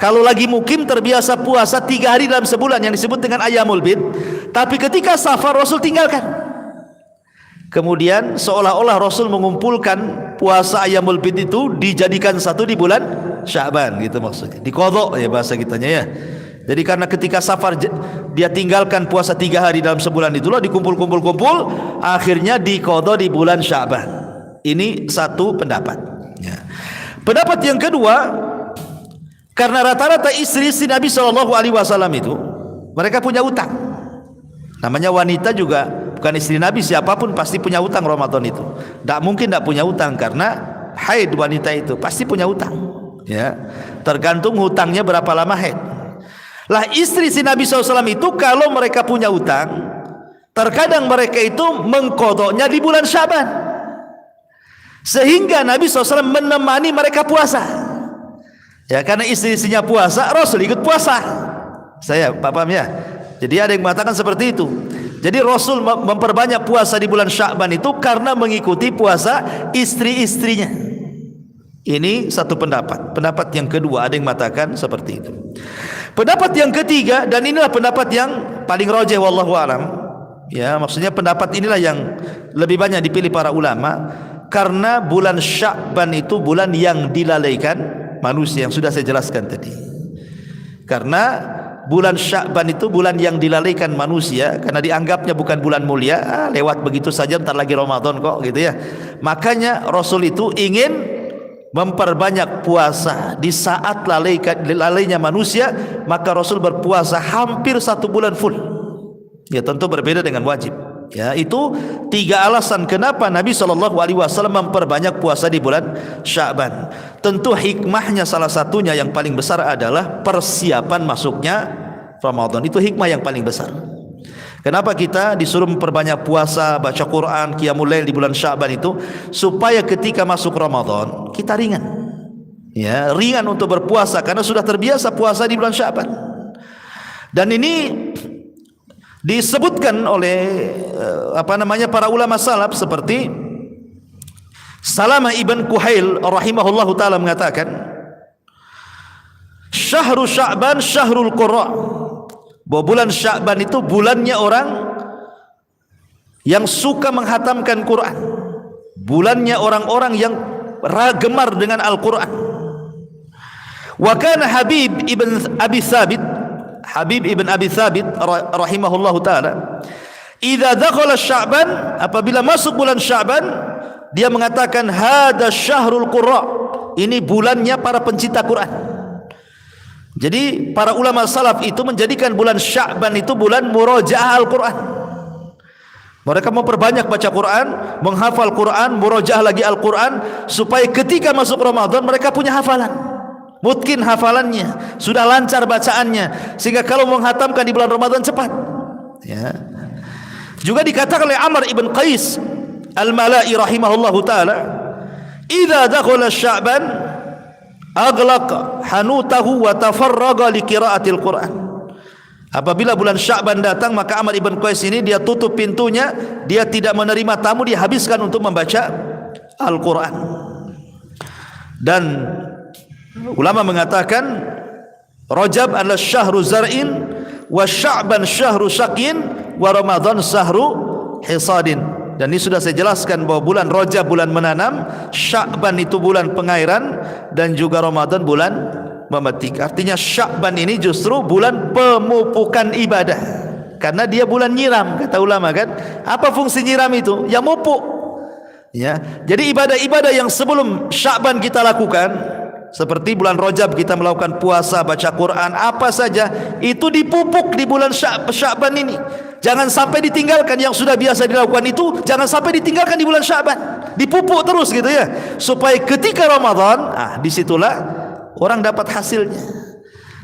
Speaker 2: kalau lagi mukim terbiasa puasa 3 hari dalam sebulan yang disebut dengan Ayyamul Bid, tapi ketika safar Rasul tinggalkan. Kemudian seolah-olah Rasul mengumpulkan puasa Ayyamul Bid itu dijadikan satu di bulan Sya'ban, gitu maksudnya. Diqadha ya bahasa kitanya ya. Jadi karena ketika safar dia tinggalkan puasa 3 hari dalam sebulan itulah dikumpul-kumpul, akhirnya diqadha di bulan Sya'ban. Ini satu pendapat ya. Pendapat yang kedua, karena rata-rata istri-istri Nabi SAW itu mereka punya utang. Namanya wanita juga bukan istri Nabi, siapapun pasti punya utang Ramadan itu. Tak mungkin tak punya utang karena haid wanita itu pasti punya utang. Ya, tergantung hutangnya berapa lama haid. Lah istri si Nabi SAW itu kalau mereka punya utang, terkadang mereka itu mengqadhanya di bulan Sya'ban, sehingga Nabi SAW menemani mereka puasa. Ya, karena istri-istrinya puasa, Rasul ikut puasa. Saya paham ya. Jadi ada yang mengatakan seperti itu. Jadi Rasul memperbanyak puasa di bulan Sya'ban itu karena mengikuti puasa istri-istrinya. Ini satu pendapat. Pendapat yang kedua ada yang mengatakan seperti itu. Pendapat yang ketiga, dan inilah pendapat yang paling rajih wallahu alam. Ya, maksudnya pendapat inilah yang lebih banyak dipilih para ulama, karena bulan Sya'ban itu bulan yang dilalaikan manusia, yang sudah saya jelaskan tadi. Karena bulan Sya'ban itu bulan yang dilalaikan manusia, karena dianggapnya bukan bulan mulia, lewat begitu saja, ntar lagi Ramadan kok, gitu ya. Makanya Rasul itu ingin memperbanyak puasa di saat lalainya manusia, maka Rasul berpuasa hampir 1 bulan full. Ya, tentu berbeda dengan wajib. Ya, itu 3 alasan kenapa Nabi SAW memperbanyak puasa di bulan Sya'ban. Tentu hikmahnya salah satunya yang paling besar adalah persiapan masuknya Ramadan. Itu hikmah yang paling besar. Kenapa kita disuruh memperbanyak puasa, baca Quran, qiyamul lail di bulan Sya'ban itu? Supaya ketika masuk Ramadan kita ringan. Ya, ringan untuk berpuasa karena sudah terbiasa puasa di bulan Sya'ban. Dan ini disebutkan oleh para ulama salaf seperti Salamah ibn Kuhail rahimahullahu taala mengatakan, Syahrul Sya'ban syahrul qurra. Bahwa bulan Sya'ban itu bulannya orang yang suka menghatamkan Quran. Bulannya orang-orang yang gemar dengan Al-Quran. Wa kana Habib ibn Abi Thabit rahimahullahu taala, idza dakhala Sya'ban, apabila masuk bulan Sya'ban, dia mengatakan hada syahrul qurra, ini bulannya para pencinta Quran. Jadi para ulama salaf itu menjadikan bulan Sya'ban itu bulan murajaah Al-Quran. Mereka memperbanyak baca Quran, menghafal Quran, murajaah lagi Al-Quran, supaya ketika masuk Ramadan mereka punya hafalan, mungkin hafalannya sudah lancar bacaannya, sehingga kalau menghatamkan di bulan Ramadan cepat. Ya. Juga dikatakan oleh Amr ibn Qais Al-Mala'i rahimahullahu taala, idza dakhala Sya'ban aghlaqa hanutahu wa tafarraga li qiraatil Quran. Apabila bulan Sya'ban datang, maka Amr ibn Qais ini dia tutup pintunya, dia tidak menerima tamu, dia habiskan untuk membaca Al-Quran. Dan ulama mengatakan Rajab adalah syahru zar'in, wa Sya'ban syahru syakin, wa Ramadan syahru hisadin. Dan ini sudah saya jelaskan bahwa bulan Rajab bulan menanam, Sya'ban itu bulan pengairan, dan juga Ramadan bulan memetik. Artinya Sya'ban ini justru bulan pemupukan ibadah, karena dia bulan nyiram, kata ulama kan. Apa fungsi nyiram itu? Ya mupuk. Ya. Jadi ibadah-ibadah yang sebelum Sya'ban kita lakukan, seperti bulan Rajab kita melakukan puasa, baca Quran, apa saja itu dipupuk di bulan Sya'ban ini. Jangan sampai ditinggalkan. Yang sudah biasa dilakukan itu jangan sampai ditinggalkan di bulan Sya'ban, dipupuk terus gitu ya, supaya ketika Ramadan, disitulah orang dapat hasilnya.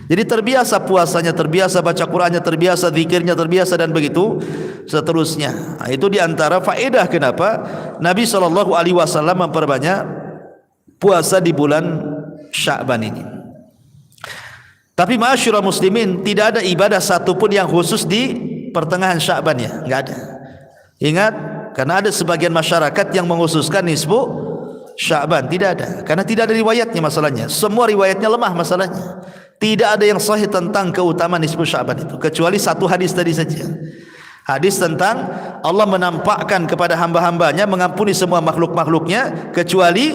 Speaker 2: Jadi terbiasa puasanya, terbiasa baca Qurannya, terbiasa zikirnya, terbiasa, dan begitu seterusnya. Itu diantara faedah kenapa Nabi SAW memperbanyak puasa di bulan Sya'ban ini. Tapi ma'asyiral muslimin, tidak ada ibadah satupun yang khusus di pertengahan Sya'ban, ya, enggak ada. Ingat, karena ada sebagian masyarakat yang mengkhususkan nisfu Sya'ban, tidak ada. Karena tidak ada riwayatnya masalahnya. Semua riwayatnya lemah masalahnya. Tidak ada yang sahih tentang keutamaan nisfu Sya'ban itu kecuali satu hadis tadi saja. Hadis tentang Allah menampakkan kepada hamba-hambanya mengampuni semua makhluk-makhluknya kecuali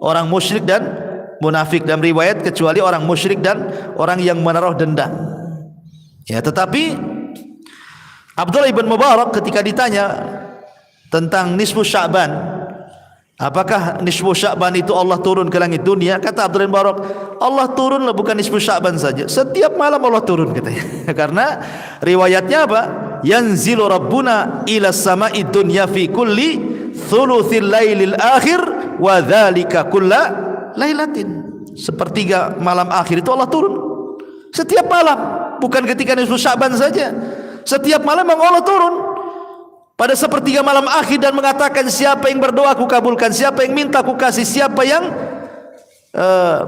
Speaker 2: orang musyrik dan munafik, dan riwayat kecuali orang musyrik dan orang yang menaruh dendam. Ya, tetapi Abdullah ibn Mubarak ketika ditanya tentang nisfu Sya'ban, apakah nisfu Sya'ban itu Allah turun ke langit dunia? Kata Abdullah bin Mubarak, Allah turunlah bukan nisfu Sya'ban saja, setiap malam Allah turun katanya. Karena riwayatnya apa? Yanzilu Rabbuna ila sama'i dunya fi kulli thuluthil lailil akhir wa dzalika kulla lailatin. Sepertiga malam akhir itu Allah turun. Setiap malam, bukan ketika nisfu Sya'ban saja. Setiap malam memang Allah turun pada sepertiga malam akhir dan mengatakan, siapa yang berdoa ku kabulkan, siapa yang minta ku kasih, siapa yang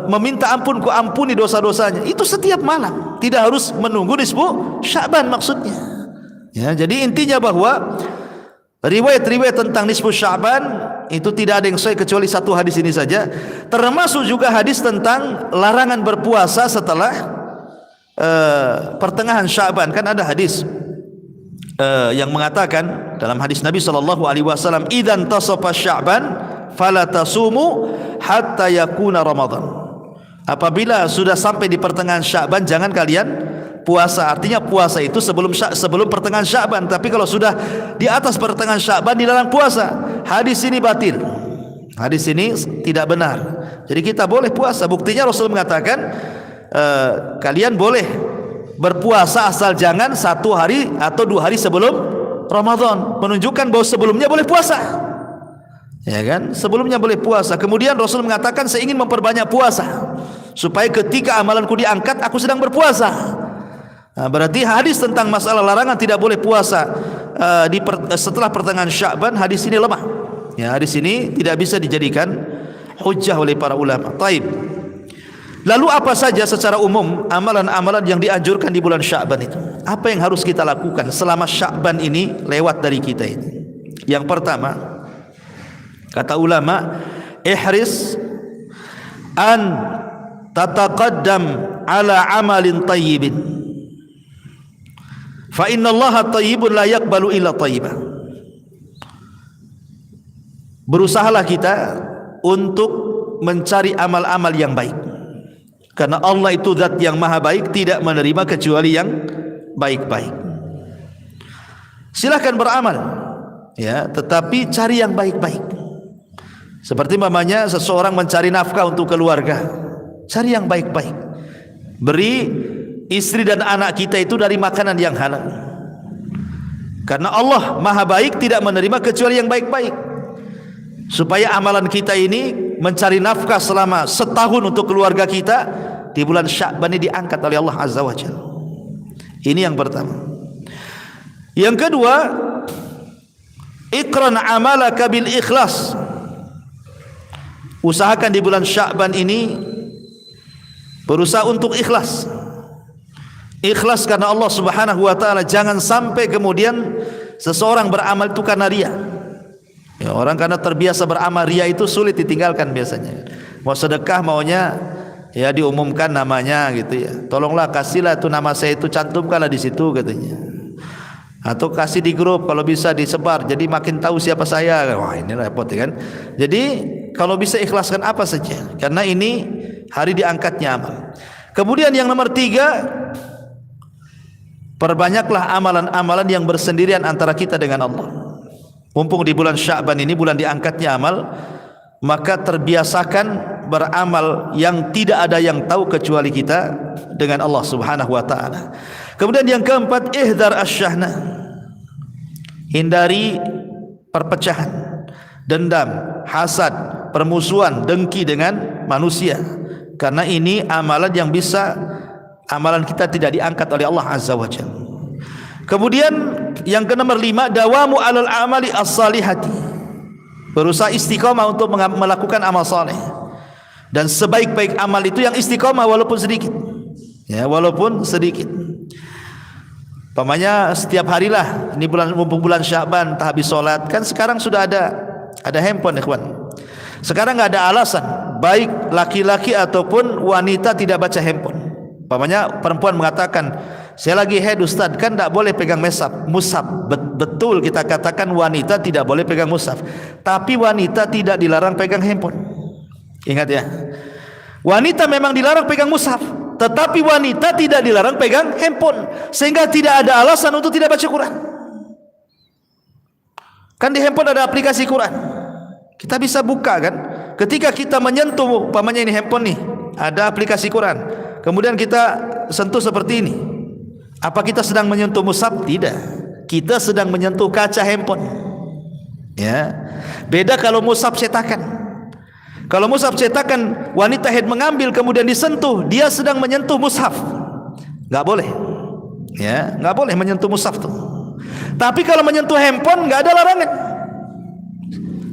Speaker 2: meminta ampun ku ampuni dosa-dosanya. Itu setiap malam, tidak harus menunggu nisfu Sya'ban maksudnya. Ya, jadi intinya bahwa riwayat-riwayat tentang nisfu Sya'ban itu tidak ada yang sahih kecuali satu hadis ini saja. Termasuk juga hadis tentang larangan berpuasa setelah pertengahan Sya'ban. Kan ada hadis yang mengatakan dalam hadis Nabi SAW, idzan tasafa Sya'ban fala tasumu hatta yakuna Ramadan. Apabila sudah sampai di pertengahan Sya'ban jangan kalian puasa. Artinya puasa itu sebelum pertengahan Sya'ban. Tapi kalau sudah di atas pertengahan Sya'ban dilarang puasa. Hadis ini batil. Hadis ini tidak benar. Jadi kita boleh puasa. Buktinya Rasul mengatakan kalian boleh berpuasa asal jangan 1 hari atau 2 hari sebelum Ramadan, menunjukkan bahwa sebelumnya boleh puasa. Ya kan? Sebelumnya boleh puasa. Kemudian Rasul mengatakan, saya ingin memperbanyak puasa supaya ketika amalanku diangkat aku sedang berpuasa. Nah, berarti hadis tentang masalah larangan tidak boleh puasa setelah pertengahan Sya'ban, hadis ini lemah. Ya, hadis ini tidak bisa dijadikan hujjah oleh para ulama. Taib. Lalu apa saja secara umum amalan-amalan yang dianjurkan di bulan Sya'ban itu? Apa yang harus kita lakukan selama Sya'ban ini lewat dari kita ini? Yang pertama, kata ulama, ihris an tataqaddam ala amalin tayyibin. Fa inna Allaha tayyibun la yaqbalu illa tayyiban. Berusahalah kita untuk mencari amal-amal yang baik. Karena Allah itu zat yang maha baik, tidak menerima kecuali yang baik-baik. Silakan beramal, ya, tetapi cari yang baik-baik. Seperti mamanya seseorang mencari nafkah untuk keluarga, cari yang baik-baik. Beri istri dan anak kita itu dari makanan yang halal. Karena Allah maha baik, tidak menerima kecuali yang baik-baik. Supaya amalan kita ini mencari nafkah selama setahun untuk keluarga kita, di bulan Sya'ban ini diangkat oleh Allah Azza wa Jalla. Ini yang pertama. Yang kedua, iqran amalaka bil ikhlas. Usahakan di bulan Sya'ban ini berusaha untuk ikhlas. Ikhlas karena Allah Subhanahu wa taala. Jangan sampai kemudian seseorang beramal itu karena riya. Ya, orang karena terbiasa beramal, riya itu sulit ditinggalkan biasanya. Mau sedekah maunya ya diumumkan namanya gitu ya. Tolonglah kasihlah itu nama saya, itu cantumkanlah di situ katanya. Atau kasih di grup kalau bisa disebar, jadi makin tahu siapa saya. Wah, ini repot ya kan. Jadi kalau bisa ikhlaskan apa saja, karena ini hari diangkatnya amal. Kemudian yang nomor 3, perbanyaklah amalan-amalan yang bersendirian antara kita dengan Allah. Mumpung di bulan Sya'ban ini bulan diangkatnya amal, maka terbiasakan beramal yang tidak ada yang tahu kecuali kita dengan Allah Subhanahu wa taala. Kemudian yang keempat, ihdar asyahna. Hindari perpecahan, dendam, hasad, permusuhan, dengki dengan manusia. Karena ini amalan yang bisa amalan kita tidak diangkat oleh Allah Azza wa Jalla. Kemudian yang ke-5, dawamu alal amali as-salihati. Berusaha istiqamah untuk melakukan amal saleh. Dan sebaik-baik amal itu yang istiqamah walaupun sedikit. Ya, walaupun sedikit. Pamannya setiap harilah, ini bulan Sya'ban tak habis salat. Kan sekarang sudah ada handphone, ikhwan. Sekarang enggak ada alasan baik laki-laki ataupun wanita tidak baca handphone. Umpamanya perempuan mengatakan, saya lagi haid Ustaz, kan tidak boleh pegang mushaf. Betul, kita katakan wanita tidak boleh pegang mushaf, tapi wanita tidak dilarang pegang handphone. Ingat ya, wanita memang dilarang pegang mushaf, tetapi wanita tidak dilarang pegang handphone, sehingga tidak ada alasan untuk tidak baca Quran. Kan di handphone ada aplikasi Quran, kita bisa buka kan. Ketika kita menyentuh, umpamanya ini handphone nih, ada aplikasi Quran, kemudian kita sentuh seperti ini, apa kita sedang menyentuh mushaf? Tidak, kita sedang menyentuh kaca handphone. Ya, beda kalau mushaf cetakan. Kalau mushaf cetakan, wanita haid mengambil kemudian disentuh, dia sedang menyentuh mushaf, nggak boleh. Ya, nggak boleh menyentuh mushaf tuh. Tapi kalau menyentuh handphone nggak ada larangan,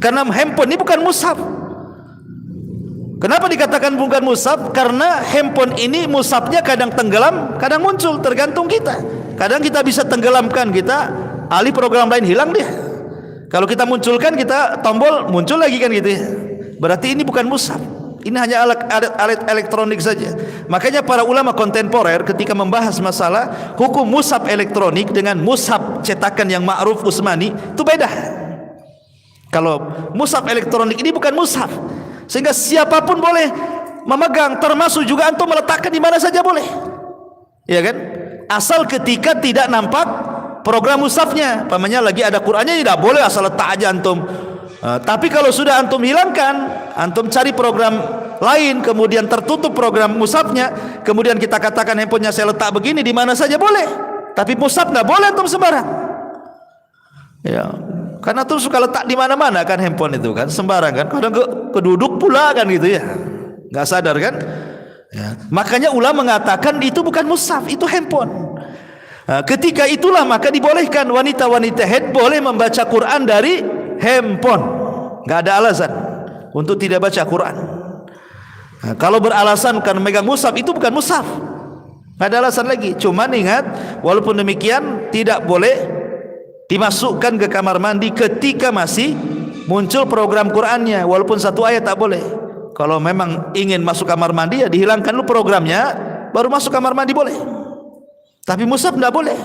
Speaker 2: karena handphone ini bukan mushaf. Kenapa dikatakan bukan mushaf? Karena handphone ini mushafnya kadang tenggelam, kadang muncul, tergantung kita. Kadang kita bisa tenggelamkan, kita alih program lain hilang dia. Kalau kita munculkan, kita tombol muncul lagi kan gitu ya. Berarti ini bukan mushaf. Ini hanya alat elektronik saja. Makanya para ulama kontemporer ketika membahas masalah hukum mushaf elektronik dengan mushaf cetakan yang ma'ruf Utsmani itu beda. Kalau mushaf elektronik ini bukan mushaf, sehingga siapapun boleh memegang, termasuk juga antum meletakkan di mana saja boleh, ya kan? Asal ketika tidak nampak program mushafnya, pamannya lagi ada Qur'annya, tidak boleh asal letak aja antum. Tapi kalau sudah antum hilangkan, antum cari program lain, kemudian tertutup program mushafnya, kemudian kita katakan handphonenya saya letak begini, di mana saja boleh, tapi mushaf nggak boleh antum sembarang. Ya, karena tuh suka letak di mana-mana kan handphone itu kan, sembarang kan, kadang keduduk pula kan gitu ya, nggak sadar kan. Ya. Makanya ulama mengatakan itu bukan mushaf, itu handphone. Nah, ketika itulah maka dibolehkan wanita-wanita haid boleh membaca Quran dari handphone, nggak ada alasan untuk tidak baca Quran. Nah, kalau beralasan karena megang mushaf, itu bukan mushaf, nggak ada alasan lagi. Cuman ingat, walaupun demikian tidak boleh dimasukkan ke kamar mandi ketika masih muncul program Qur'annya, walaupun satu ayat tak boleh. Kalau memang ingin masuk kamar mandi, ya dihilangkan dulu programnya, baru masuk kamar mandi boleh. Tapi mushaf tidak boleh,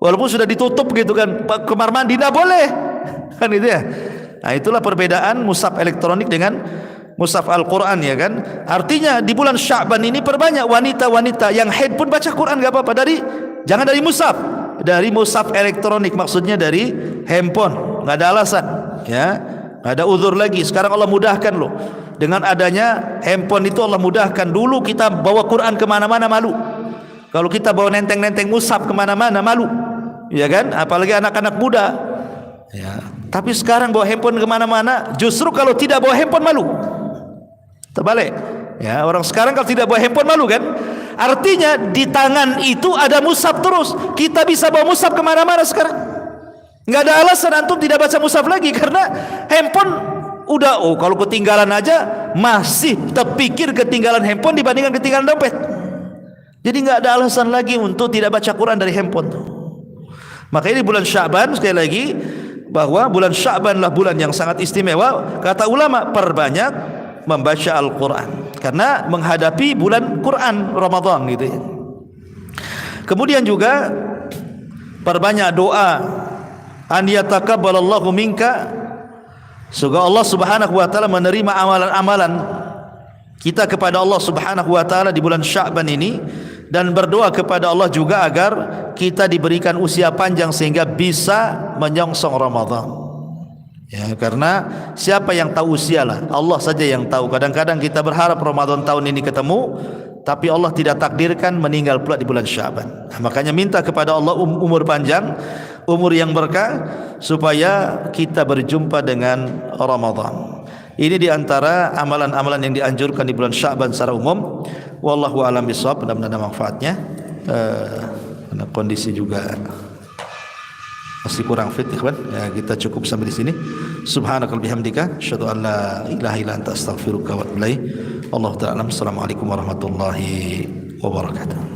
Speaker 2: walaupun sudah ditutup gitu kan, kamar mandi tidak boleh, kan itu ya. Nah, itulah perbedaan mushaf elektronik dengan mushaf Al-Quran, ya kan. Artinya di bulan Sya'ban ini perbanyak wanita-wanita yang haid pun baca Quran, gak apa-apa, jangan dari mushaf, dari mushaf elektronik, maksudnya dari handphone, nggak ada alasan, ya, nggak ada uzur lagi. Sekarang Allah mudahkan loh, dengan adanya handphone itu Allah mudahkan. Dulu kita bawa Quran kemana-mana malu, kalau kita bawa nenteng-nenteng mushaf kemana-mana malu, ya kan, apalagi anak-anak muda, ya. Tapi sekarang bawa handphone kemana-mana, justru kalau tidak bawa handphone malu, terbalik, ya. Orang sekarang kalau tidak bawa handphone malu kan. Artinya di tangan itu ada mushaf terus, kita bisa bawa mushaf kemana-mana sekarang. Nggak ada alasan antum tidak baca mushaf lagi, karena handphone udah, kalau ketinggalan aja masih terpikir ketinggalan handphone dibandingkan ketinggalan dompet. Jadi nggak ada alasan lagi untuk tidak baca Quran dari handphone. Makanya di bulan Sya'ban, sekali lagi, bahwa bulan Sya'ban lah bulan yang sangat istimewa. Kata ulama, perbanyak membaca Al-Quran, karena menghadapi bulan Quran Ramadan gitu ya. Kemudian juga perbanyak doa, an yatakabbalallahu minka, semoga Allah Subhanahu wa taala menerima amalan-amalan kita kepada Allah Subhanahu wa taala di bulan Sya'ban ini, dan berdoa kepada Allah juga agar kita diberikan usia panjang sehingga bisa menyongsong Ramadan. Ya, karena siapa yang tahu usia lah, Allah saja yang tahu. Kadang-kadang kita berharap Ramadan tahun ini ketemu, tapi Allah tidak takdirkan meninggal pula di bulan Sya'ban. Nah, makanya minta kepada Allah umur panjang, umur yang berkah, supaya kita berjumpa dengan Ramadan. Ini diantara amalan-amalan yang dianjurkan di bulan Sya'ban secara umum. Wallahu a'lam bishawab. Mudah-mudahan ada manfaatnya. Karena kondisi juga masih kurang fit, ikhwan. Ya, kita cukup sampai di sini. Subhanakal bihamdika, asyhadu an la ilaha illa anta astaghfiruka wa atubu ilaik. Allahu ta'ala. Assalamualaikum warahmatullahi wabarakatuh.